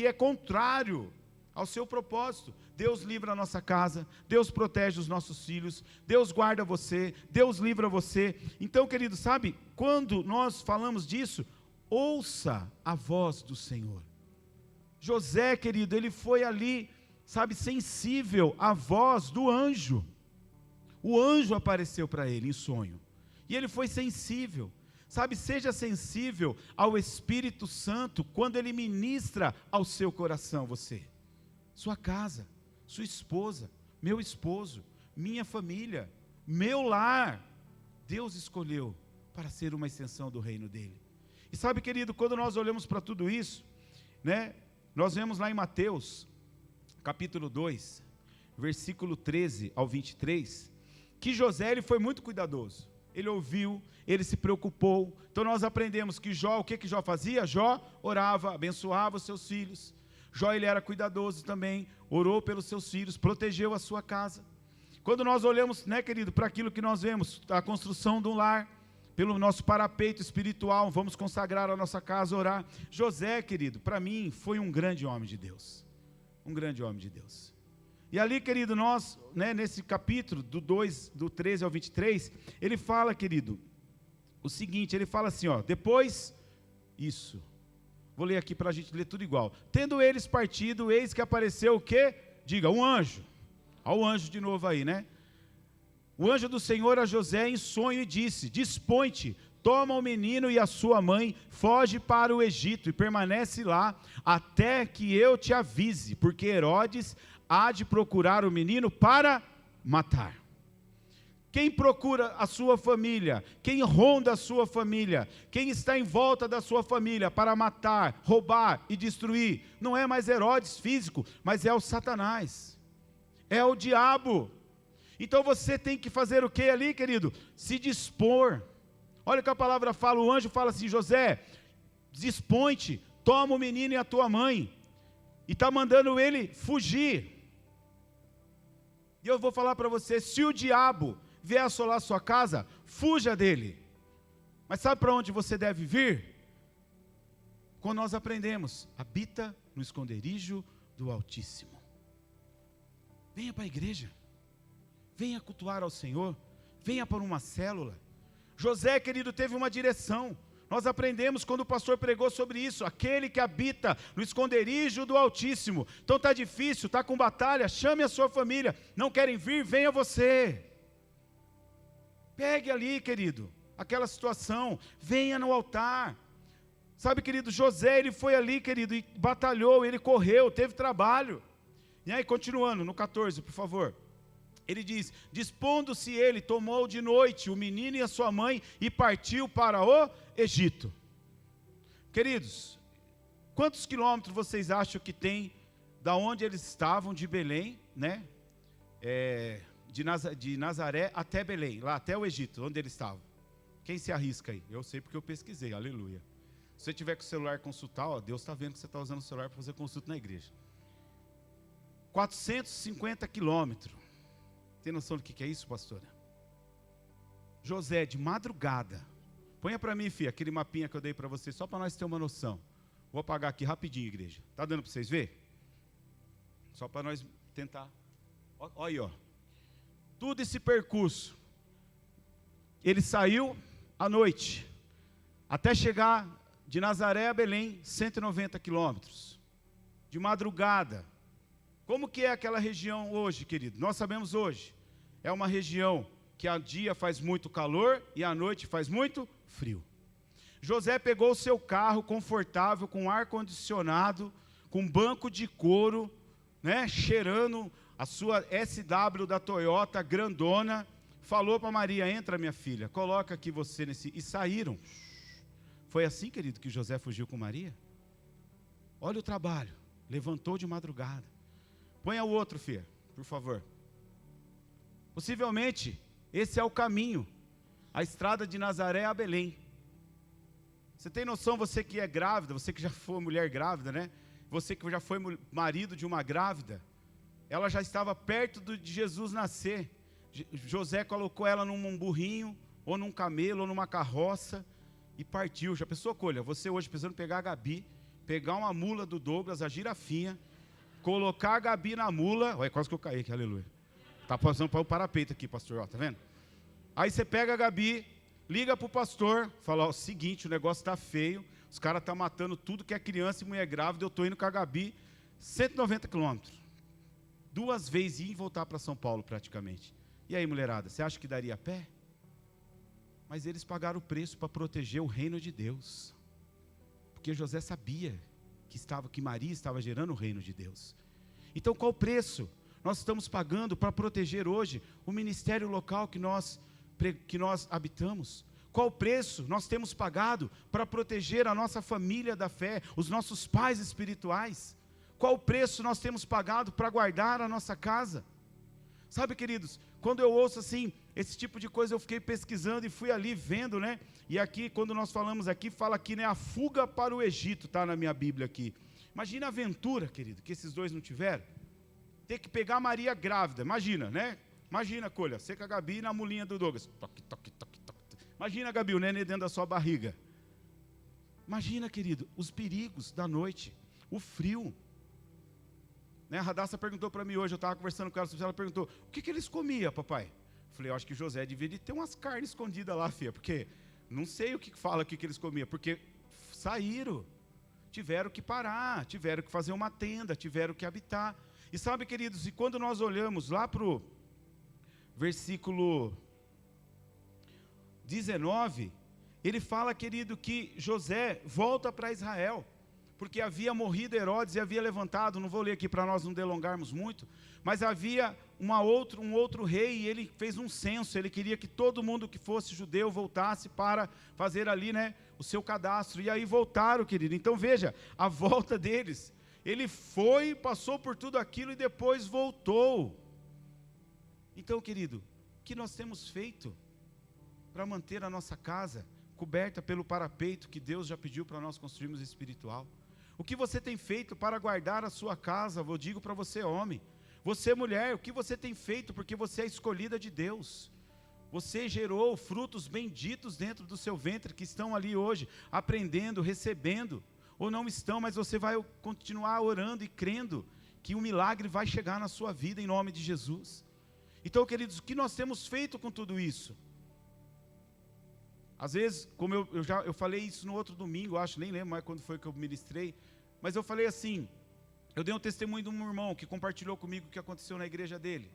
é contrário ao seu propósito, Deus livra a nossa casa, Deus protege os nossos filhos, Deus guarda você, Deus livra você. Então, querido, sabe, quando nós falamos disso, ouça a voz do Senhor. José, querido, ele foi ali, sabe, sensível à voz do anjo. O anjo apareceu para ele em sonho, e ele foi sensível. Sabe, seja sensível ao Espírito Santo, quando ele ministra ao seu coração, você, sua casa, sua esposa, meu esposo, minha família, meu lar, Deus escolheu para ser uma extensão do reino dele. E sabe, querido, quando nós olhamos para tudo isso, né, nós vemos lá em Mateus, capítulo 2, versículo 13 ao 23, que José, ele foi muito cuidadoso, ele ouviu, ele se preocupou. Então nós aprendemos que Jó, o que Jó fazia? Jó orava, abençoava os seus filhos. Jó, ele era cuidadoso também, orou pelos seus filhos, protegeu a sua casa. Quando nós olhamos, né, querido, para aquilo que nós vemos, a construção de um lar, pelo nosso parapeito espiritual, vamos consagrar a nossa casa, orar. José, querido, para mim, foi um grande homem de Deus. Um grande homem de Deus. E ali, querido, nós, né, nesse capítulo, do 13 ao 23, ele fala, querido, o seguinte, ele fala assim, ó, depois, isso, vou ler aqui para a gente ler tudo igual. Tendo eles partido, eis que apareceu o quê? Diga, um anjo. Olha o anjo de novo aí, né? o anjo do Senhor a José em sonho e disse: dispõe-te, toma o menino e a sua mãe, foge para o Egito e permanece lá até que eu te avise, porque Herodes há de procurar o menino para matar. Quem procura a sua família, quem ronda a sua família, quem está em volta da sua família para matar, roubar e destruir, não é mais Herodes físico, mas é o Satanás, é o diabo. Então você tem que fazer o que ali, querido? Se dispor. Olha o que a palavra fala, o anjo fala assim: José, dispõe-te, toma o menino e a tua mãe, e está mandando ele fugir. E eu vou falar para você, se o diabo vier assolar sua casa, fuja dele. Mas sabe para onde você deve vir? Quando nós aprendemos, habita no esconderijo do Altíssimo. Venha para a igreja, venha cultuar ao Senhor, venha para uma célula. José, querido, teve uma direção. Nós aprendemos quando o pastor pregou sobre isso, aquele que habita no esconderijo do Altíssimo. Então está difícil, está com batalha, chame a sua família. Não querem vir, venha você. Pegue ali, querido, aquela situação, venha no altar. Sabe, querido, José, ele foi ali, querido, e batalhou, ele correu, teve trabalho. E aí, continuando, no 14, por favor. Ele diz: dispondo-se ele, tomou de noite o menino e a sua mãe e partiu para o Egito. Queridos, quantos quilômetros vocês acham que tem da onde eles estavam, de Belém, né? De Nazaré até Belém, lá até o Egito, onde eles estavam? Quem se arrisca aí? Eu sei porque eu pesquisei, aleluia. Se você tiver com o celular consultar, ó, Deus está vendo que você está usando o celular para fazer consulta na igreja. 450 quilômetros. Tem noção do que é isso, pastora? José, de madrugada. Ponha para mim, filha, aquele mapinha que eu dei para você, só para nós ter uma noção. Vou apagar aqui rapidinho, igreja. Está dando para vocês verem? Só para nós tentar. Olha aí, ó. Tudo esse percurso. Ele saiu à noite, até chegar de Nazaré a Belém, 190 quilômetros. De madrugada. Como que é aquela região hoje, querido? Nós sabemos hoje. É uma região que a dia faz muito calor e à noite faz muito frio. José pegou o seu carro confortável, com ar-condicionado, com banco de couro, né, cheirando a sua SW da Toyota, grandona, falou para Maria: entra, minha filha, coloca aqui você nesse... E saíram. Foi assim, querido, que José fugiu com Maria? Olha o trabalho, levantou de madrugada. Ponha o outro, filha, por favor. Possivelmente, esse é o caminho, a estrada de Nazaré a Belém. Você tem noção, você que é grávida, você que já foi mulher grávida, né? Você que já foi marido de uma grávida, ela já estava perto de Jesus nascer. José colocou ela num burrinho, ou num camelo, ou numa carroça, e partiu. Já pensou, Colha? Você hoje precisando pegar a Gabi, pegar uma mula do Douglas, a girafinha, colocar a Gabi na mula. Olha, quase que eu caí aqui, aleluia. Está passando para o parapeito aqui, pastor, ó, tá vendo? Aí você pega a Gabi, liga para o pastor, fala: ó, o seguinte, o negócio está feio, os caras estão matando tudo que é criança e mulher grávida, eu estou indo com a Gabi, 190 quilômetros. 2 vezes ir e voltar para São Paulo praticamente. E aí, mulherada, você acha que daria a pé? Mas eles pagaram o preço para proteger o reino de Deus. Porque José sabia que Maria estava gerando o reino de Deus. Então, qual o preço nós estamos pagando para proteger hoje o ministério local que nós habitamos? Qual o preço nós temos pagado para proteger a nossa família da fé, os nossos pais espirituais? Qual o preço nós temos pagado para guardar a nossa casa? Sabe, queridos, quando eu ouço assim, esse tipo de coisa, eu fiquei pesquisando e fui ali vendo, né? E aqui, quando nós falamos aqui, fala aqui, né? A fuga para o Egito, está na minha Bíblia aqui. Imagina a aventura, querido, que esses dois não tiveram. Ter que pegar a Maria grávida, imagina, né? Imagina, Colha, você com a Gabi na mulinha do Douglas. Toque, toque, toque, toque. Imagina, Gabi, o neném dentro da sua barriga. Imagina, querido, os perigos da noite, o frio. Né, a Radassa perguntou para mim hoje, eu estava conversando com ela perguntou: o que eles comiam, papai? Eu falei: eu acho que José devia ter umas carnes escondidas lá, filha, porque não sei o que fala que eles comiam, porque saíram, tiveram que parar, tiveram que fazer uma tenda, tiveram que habitar. E sabe, queridos, e quando nós olhamos lá versículo 19, ele fala, querido, que José volta para Israel, porque havia morrido Herodes e havia levantado, não vou ler aqui para nós não delongarmos muito, mas havia um outro rei, e ele fez um censo, ele queria que todo mundo que fosse judeu voltasse para fazer ali, né, o seu cadastro, e aí voltaram, querido. Então veja, a volta deles, ele foi, passou por tudo aquilo e depois voltou. Então, querido, o que nós temos feito para manter a nossa casa coberta pelo parapeito que Deus já pediu para nós construirmos espiritual? O que você tem feito para guardar a sua casa? Eu digo para você, homem, você, mulher, o que você tem feito, porque você é escolhida de Deus, você gerou frutos benditos dentro do seu ventre, que estão ali hoje, aprendendo, recebendo, ou não estão, mas você vai continuar orando e crendo, que um milagre vai chegar na sua vida, em nome de Jesus. Então, queridos, o que nós temos feito com tudo isso? Às vezes, como eu falei isso no outro domingo, acho, nem lembro mais quando foi que eu ministrei, mas eu falei assim, eu dei um testemunho de um irmão que compartilhou comigo o que aconteceu na igreja dele.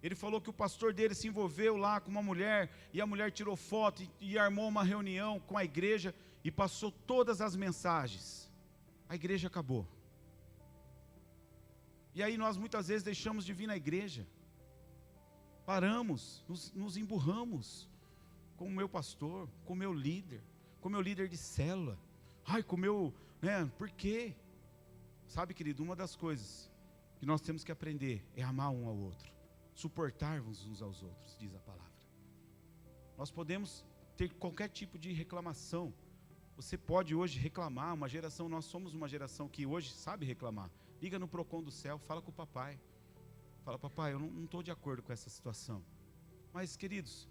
Ele falou que o pastor dele se envolveu lá com uma mulher, e a mulher tirou foto e armou uma reunião com a igreja, e passou todas as mensagens. A igreja acabou. E aí nós muitas vezes deixamos de vir na igreja, paramos, nos emburramos, com o meu pastor, com o meu líder de célula, com o meu, por quê? Sabe, querido, uma das coisas que nós temos que aprender é amar um ao outro, suportar-nos uns aos outros, diz a palavra. Nós podemos ter qualquer tipo de reclamação, você pode hoje reclamar, nós somos uma geração que hoje sabe reclamar, liga no Procon do céu, fala com o papai, fala, papai, eu não estou de acordo com essa situação, mas, queridos,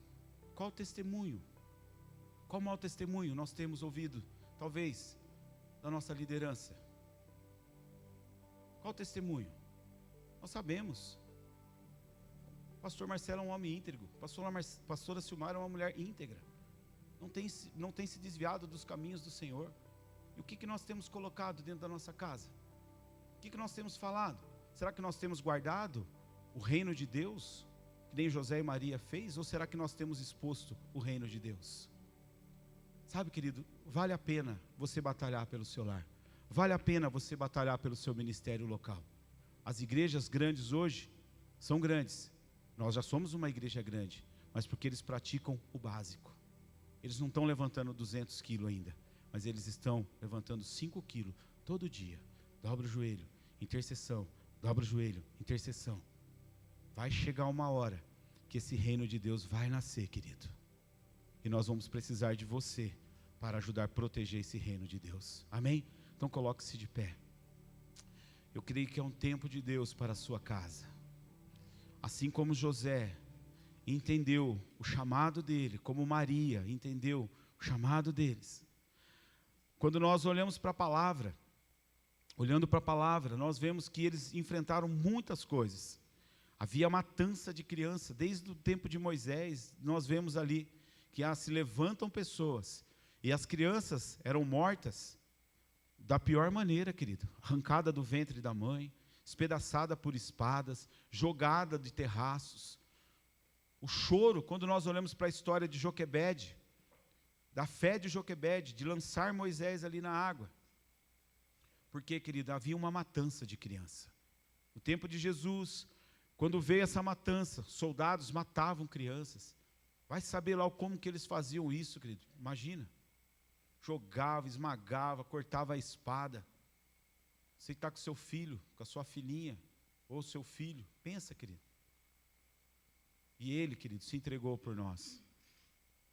qual testemunho, qual mau testemunho nós temos ouvido, talvez, da nossa liderança? Qual testemunho? Nós sabemos, pastor Marcelo é um homem íntegro, pastora Silmara é uma mulher íntegra, não tem se desviado dos caminhos do Senhor. E o que nós temos colocado dentro da nossa casa? O que nós temos falado? Será que nós temos guardado o reino de Deus, que nem José e Maria fez, ou será que nós temos exposto o reino de Deus? Sabe, querido, vale a pena você batalhar pelo seu lar, vale a pena você batalhar pelo seu ministério local. As igrejas grandes hoje são grandes, nós já somos uma igreja grande, mas porque eles praticam o básico. Eles não estão levantando 200 quilos ainda, mas eles estão levantando 5 quilos todo dia. Dobra o joelho, intercessão, dobra o joelho, intercessão. Vai chegar uma hora que esse reino de Deus vai nascer, querido. E nós vamos precisar de você para ajudar a proteger esse reino de Deus. Amém? Então coloque-se de pé. Eu creio que é um tempo de Deus para a sua casa. Assim como José entendeu o chamado dele, como Maria entendeu o chamado deles. Quando nós olhamos para a palavra, nós vemos que eles enfrentaram muitas coisas. Havia matança de criança, desde o tempo de Moisés, nós vemos ali que se levantam pessoas, e as crianças eram mortas da pior maneira, querido, arrancada do ventre da mãe, espedaçada por espadas, jogada de terraços. O choro, quando nós olhamos para a história de Joquebede, da fé de Joquebede, de lançar Moisés ali na água. Porque, querido, havia uma matança de criança. No tempo de Jesus, quando veio essa matança, soldados matavam crianças. Vai saber lá como que eles faziam isso, querido. Imagina. Jogava, esmagava, cortava a espada. Você está com seu filho, com a sua filhinha, ou seu filho. Pensa, querido. E ele, querido, se entregou por nós,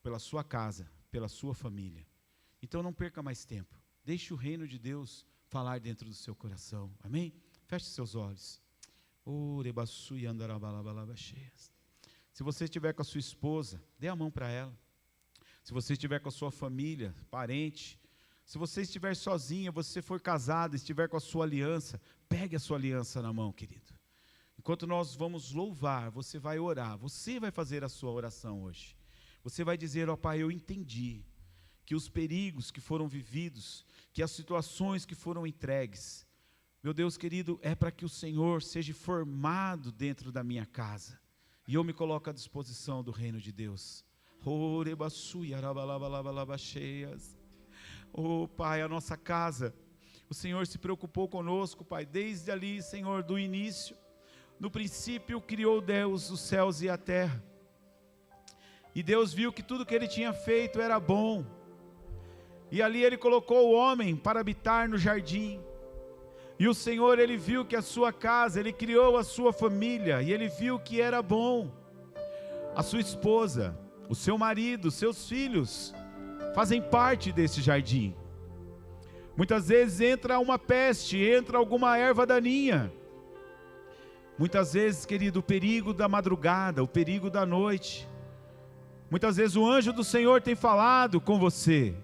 pela sua casa, pela sua família. Então não perca mais tempo. Deixe o reino de Deus falar dentro do seu coração. Amém? Feche seus olhos. Se você estiver com a sua esposa, dê a mão para ela. Se você estiver com a sua família, parente, se você estiver sozinha, você for casado, estiver com a sua aliança, pegue a sua aliança na mão, querido. Enquanto nós vamos louvar, você vai orar, você vai fazer a sua oração hoje. Você vai dizer, ó Pai, eu entendi que os perigos que foram vividos, que as situações que foram entregues, meu Deus querido, é para que o Senhor seja formado dentro da minha casa. E eu me coloco à disposição do reino de Deus. Oh Pai, a nossa casa, o Senhor se preocupou conosco, Pai, desde ali, Senhor, do início. No princípio criou Deus os céus e a terra. E Deus viu que tudo que Ele tinha feito era bom. E ali Ele colocou o homem para habitar no jardim. E o Senhor, Ele viu que a sua casa, Ele criou a sua família, e Ele viu que era bom. A sua esposa, o seu marido, seus filhos, fazem parte desse jardim. Muitas vezes entra uma peste, entra alguma erva daninha. Muitas vezes, querido, o perigo da madrugada, o perigo da noite. Muitas vezes o anjo do Senhor tem falado com você.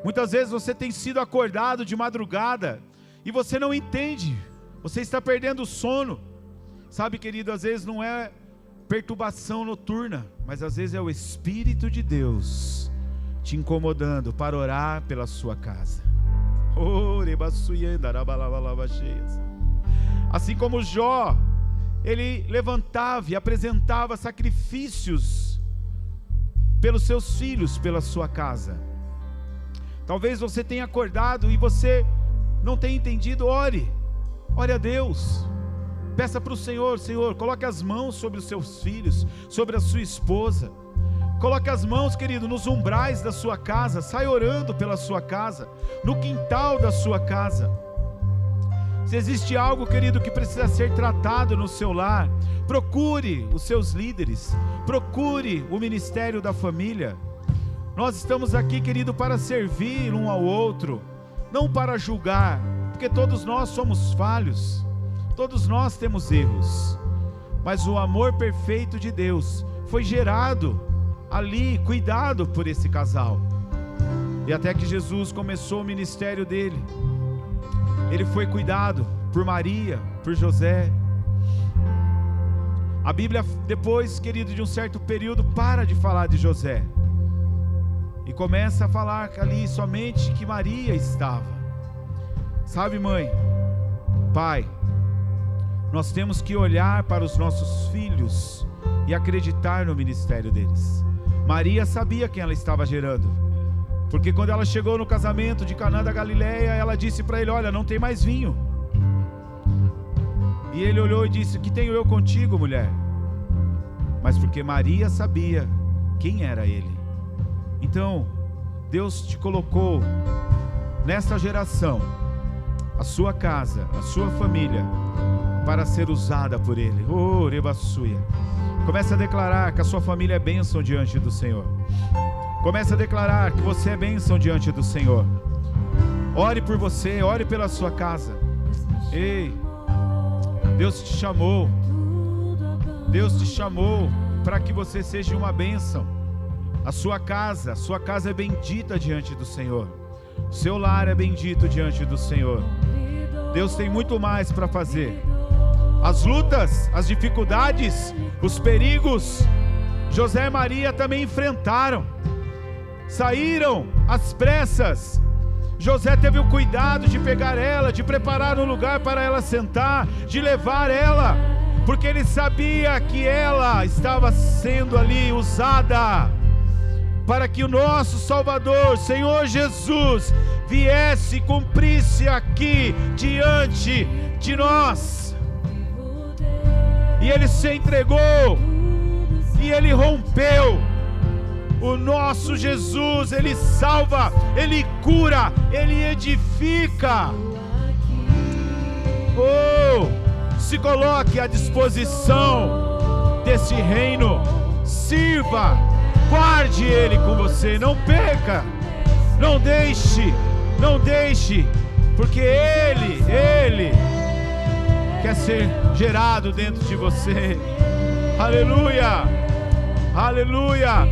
Muitas vezes você tem sido acordado de madrugada e você não entende. Você está perdendo o sono. Sabe, querido, às vezes não é perturbação noturna, mas às vezes é o Espírito de Deus te incomodando para orar pela sua casa. Assim como Jó, ele levantava e apresentava sacrifícios pelos seus filhos, pela sua casa. Talvez você tenha acordado e você não tenha entendido. Ore a Deus, peça para o Senhor: Senhor, coloque as mãos sobre os seus filhos, sobre a sua esposa. Coloque as mãos, querido, nos umbrais da sua casa. Sai orando pela sua casa, no quintal da sua casa. Se existe algo, querido, que precisa ser tratado no seu lar, procure os seus líderes, procure o ministério da família. Nós estamos aqui, querido, para servir um ao outro, não para julgar, porque todos nós somos falhos, todos nós temos erros, mas o amor perfeito de Deus foi gerado ali, cuidado por esse casal. E até que Jesus começou o ministério dele, ele foi cuidado por Maria, por José. A Bíblia depois, querido, de um certo período, para de falar de José e começa a falar ali somente que Maria estava. Sabe, mãe, pai, nós temos que olhar para os nossos filhos e acreditar no ministério deles. Maria sabia quem ela estava gerando, porque quando ela chegou no casamento de Caná da Galileia, ela disse para ele: olha, não tem mais vinho. E ele olhou e disse: que tenho eu contigo, mulher? Mas porque Maria sabia quem era ele. Então, Deus te colocou nessa geração, a sua casa, a sua família, para ser usada por Ele. Oh, Rebassuia. Comece a declarar que a sua família é bênção diante do Senhor. Comece a declarar que você é bênção diante do Senhor. Ore por você, ore pela sua casa. Ei, Deus te chamou. Deus te chamou para que você seja uma bênção. A sua casa é bendita diante do Senhor. O seu lar é bendito diante do Senhor. Deus tem muito mais para fazer. As lutas, as dificuldades, os perigos, José e Maria também enfrentaram. Saíram às pressas. José teve o cuidado de pegar ela, de preparar um lugar para ela sentar, de levar ela, porque ele sabia que ela estava sendo ali usada para que o nosso Salvador, Senhor Jesus, viesse e cumprisse aqui diante de nós. E ele se entregou, e ele rompeu. O nosso Jesus, ele salva, ele cura, ele edifica. Oh, se coloque à disposição desse reino, sirva, guarde ele com você, não perca, não deixe, porque ele quer ser gerado dentro de você. Aleluia, aleluia.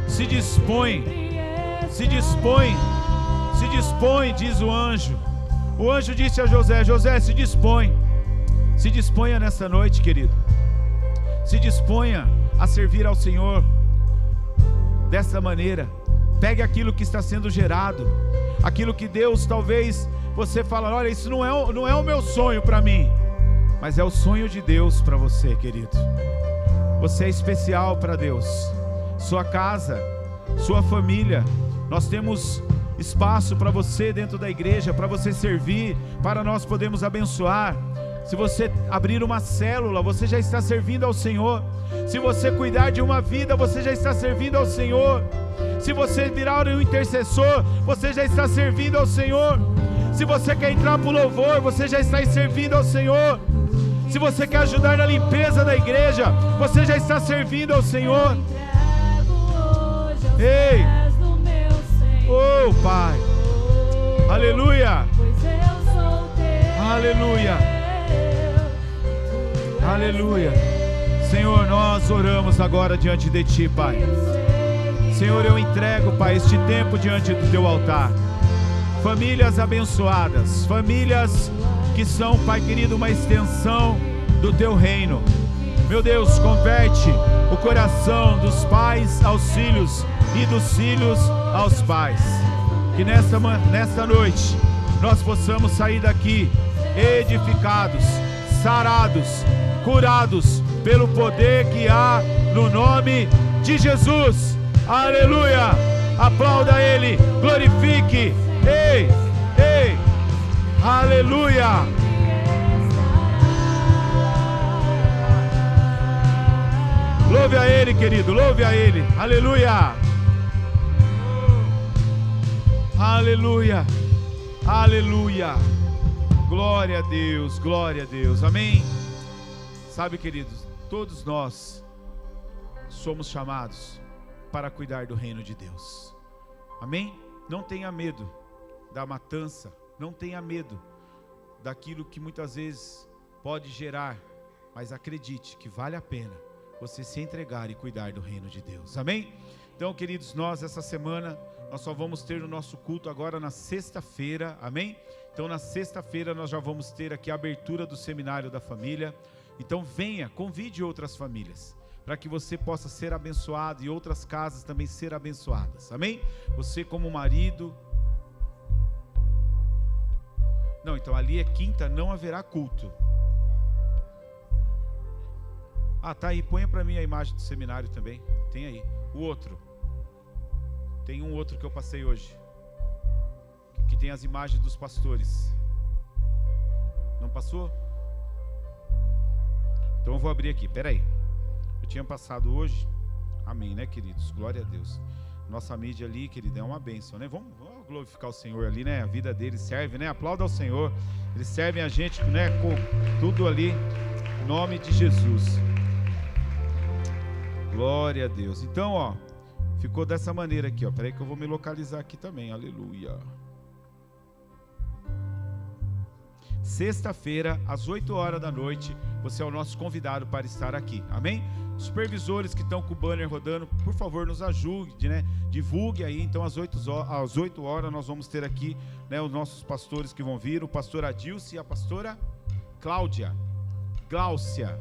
Se dispõe, diz o anjo. O anjo disse a José: José, se disponha nessa noite, querido. Se disponha a servir ao Senhor dessa maneira. Pegue aquilo que está sendo gerado, aquilo que Deus talvez você fala, olha, isso não é o meu sonho para mim, mas é o sonho de Deus para você, querido. Você é especial para Deus. Sua casa, sua família, nós temos espaço para você dentro da igreja, para você servir, para nós podermos abençoar. Se você abrir uma célula, você já está servindo ao Senhor. Se você cuidar de uma vida, você já está servindo ao Senhor. Se você virar um intercessor, você já está servindo ao Senhor. Se você quer entrar para o louvor, você já está servindo ao Senhor. Se você quer ajudar na limpeza da igreja, você já está servindo ao Senhor. Ei! Oh, Pai! Aleluia! Aleluia! Aleluia! Senhor, nós oramos agora diante de Ti, Pai. Senhor, eu entrego, Pai, este tempo diante do Teu altar. Famílias abençoadas, famílias que são, Pai querido, uma extensão do Teu reino. Meu Deus, converte o coração dos pais aos filhos e dos filhos aos pais. Que nesta noite nós possamos sair daqui edificados, sarados, curados pelo poder que há no nome de Jesus. Aleluia! Aplauda Ele, glorifique. Ei, ei, aleluia! Louve a Ele, querido, louve a Ele, aleluia! Aleluia, aleluia, glória a Deus, amém? Sabe, queridos, todos nós somos chamados para cuidar do reino de Deus, amém? Não tenha medo da matança, não tenha medo daquilo que muitas vezes pode gerar, mas acredite que vale a pena você se entregar e cuidar do reino de Deus, amém? Então, queridos, nós essa semana, nós só vamos ter o nosso culto agora na sexta-feira, amém? Então na sexta-feira nós já vamos ter aqui a abertura do Seminário da Família. Então venha, convide outras famílias, para que você possa ser abençoado e outras casas também ser abençoadas, amém? Você como marido... Não, então ali é quinta, não haverá culto. Ah, tá aí, ponha para mim a imagem do seminário também, tem aí. O outro, tem um outro que eu passei hoje, que tem as imagens dos pastores. Não passou? Então eu vou abrir aqui, peraí. Eu tinha passado hoje, amém, né, queridos? Glória a Deus. Nossa mídia ali, querido, é uma bênção, né? Vamos glorificar o Senhor ali, né? A vida deles serve, né? Aplauda ao Senhor. Eles servem a gente, né? Com tudo ali, em nome de Jesus. Glória a Deus. Então, ó, ficou dessa maneira aqui, ó. Peraí que eu vou me localizar aqui também. Aleluia. Sexta-feira, às 8 horas da noite, você é o nosso convidado para estar aqui. Amém? Supervisores que estão com o banner rodando, por favor, nos ajude, né? Divulgue aí. Então, às 8 horas, nós vamos ter aqui, né, os nossos pastores que vão vir, o pastor Adilce e a pastora Gláucia.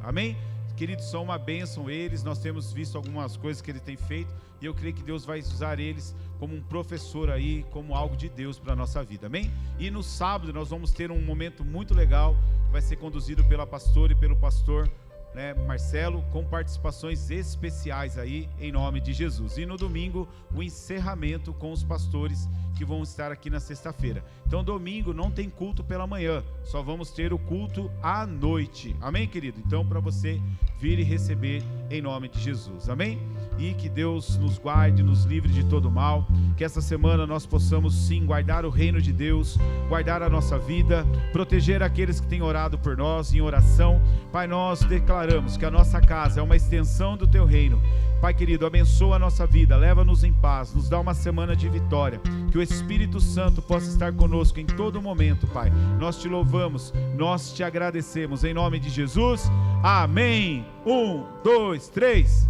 Amém? Queridos, são uma bênção eles. Nós temos visto algumas coisas que ele tem feito e eu creio que Deus vai usar eles como um professor aí, como algo de Deus para a nossa vida, amém? E no sábado nós vamos ter um momento muito legal, que vai ser conduzido pela pastora e pelo pastor, né, Marcelo, com participações especiais aí, em nome de Jesus. E no domingo, o encerramento com os pastores que vão estar aqui na sexta-feira. Então domingo não tem culto pela manhã, só vamos ter o culto à noite, amém, querido? Então para você vir e receber em nome de Jesus, amém? E que Deus nos guarde, nos livre de todo mal, que essa semana nós possamos sim guardar o reino de Deus, guardar a nossa vida, proteger aqueles que têm orado por nós em oração. Pai, nós declaramos que a nossa casa é uma extensão do Teu reino. Pai querido, abençoa a nossa vida, leva-nos em paz, nos dá uma semana de vitória, que o Espírito Santo possa estar conosco em todo momento, Pai. Nós Te louvamos, nós Te agradecemos, em nome de Jesus, amém. 1, 2, 3...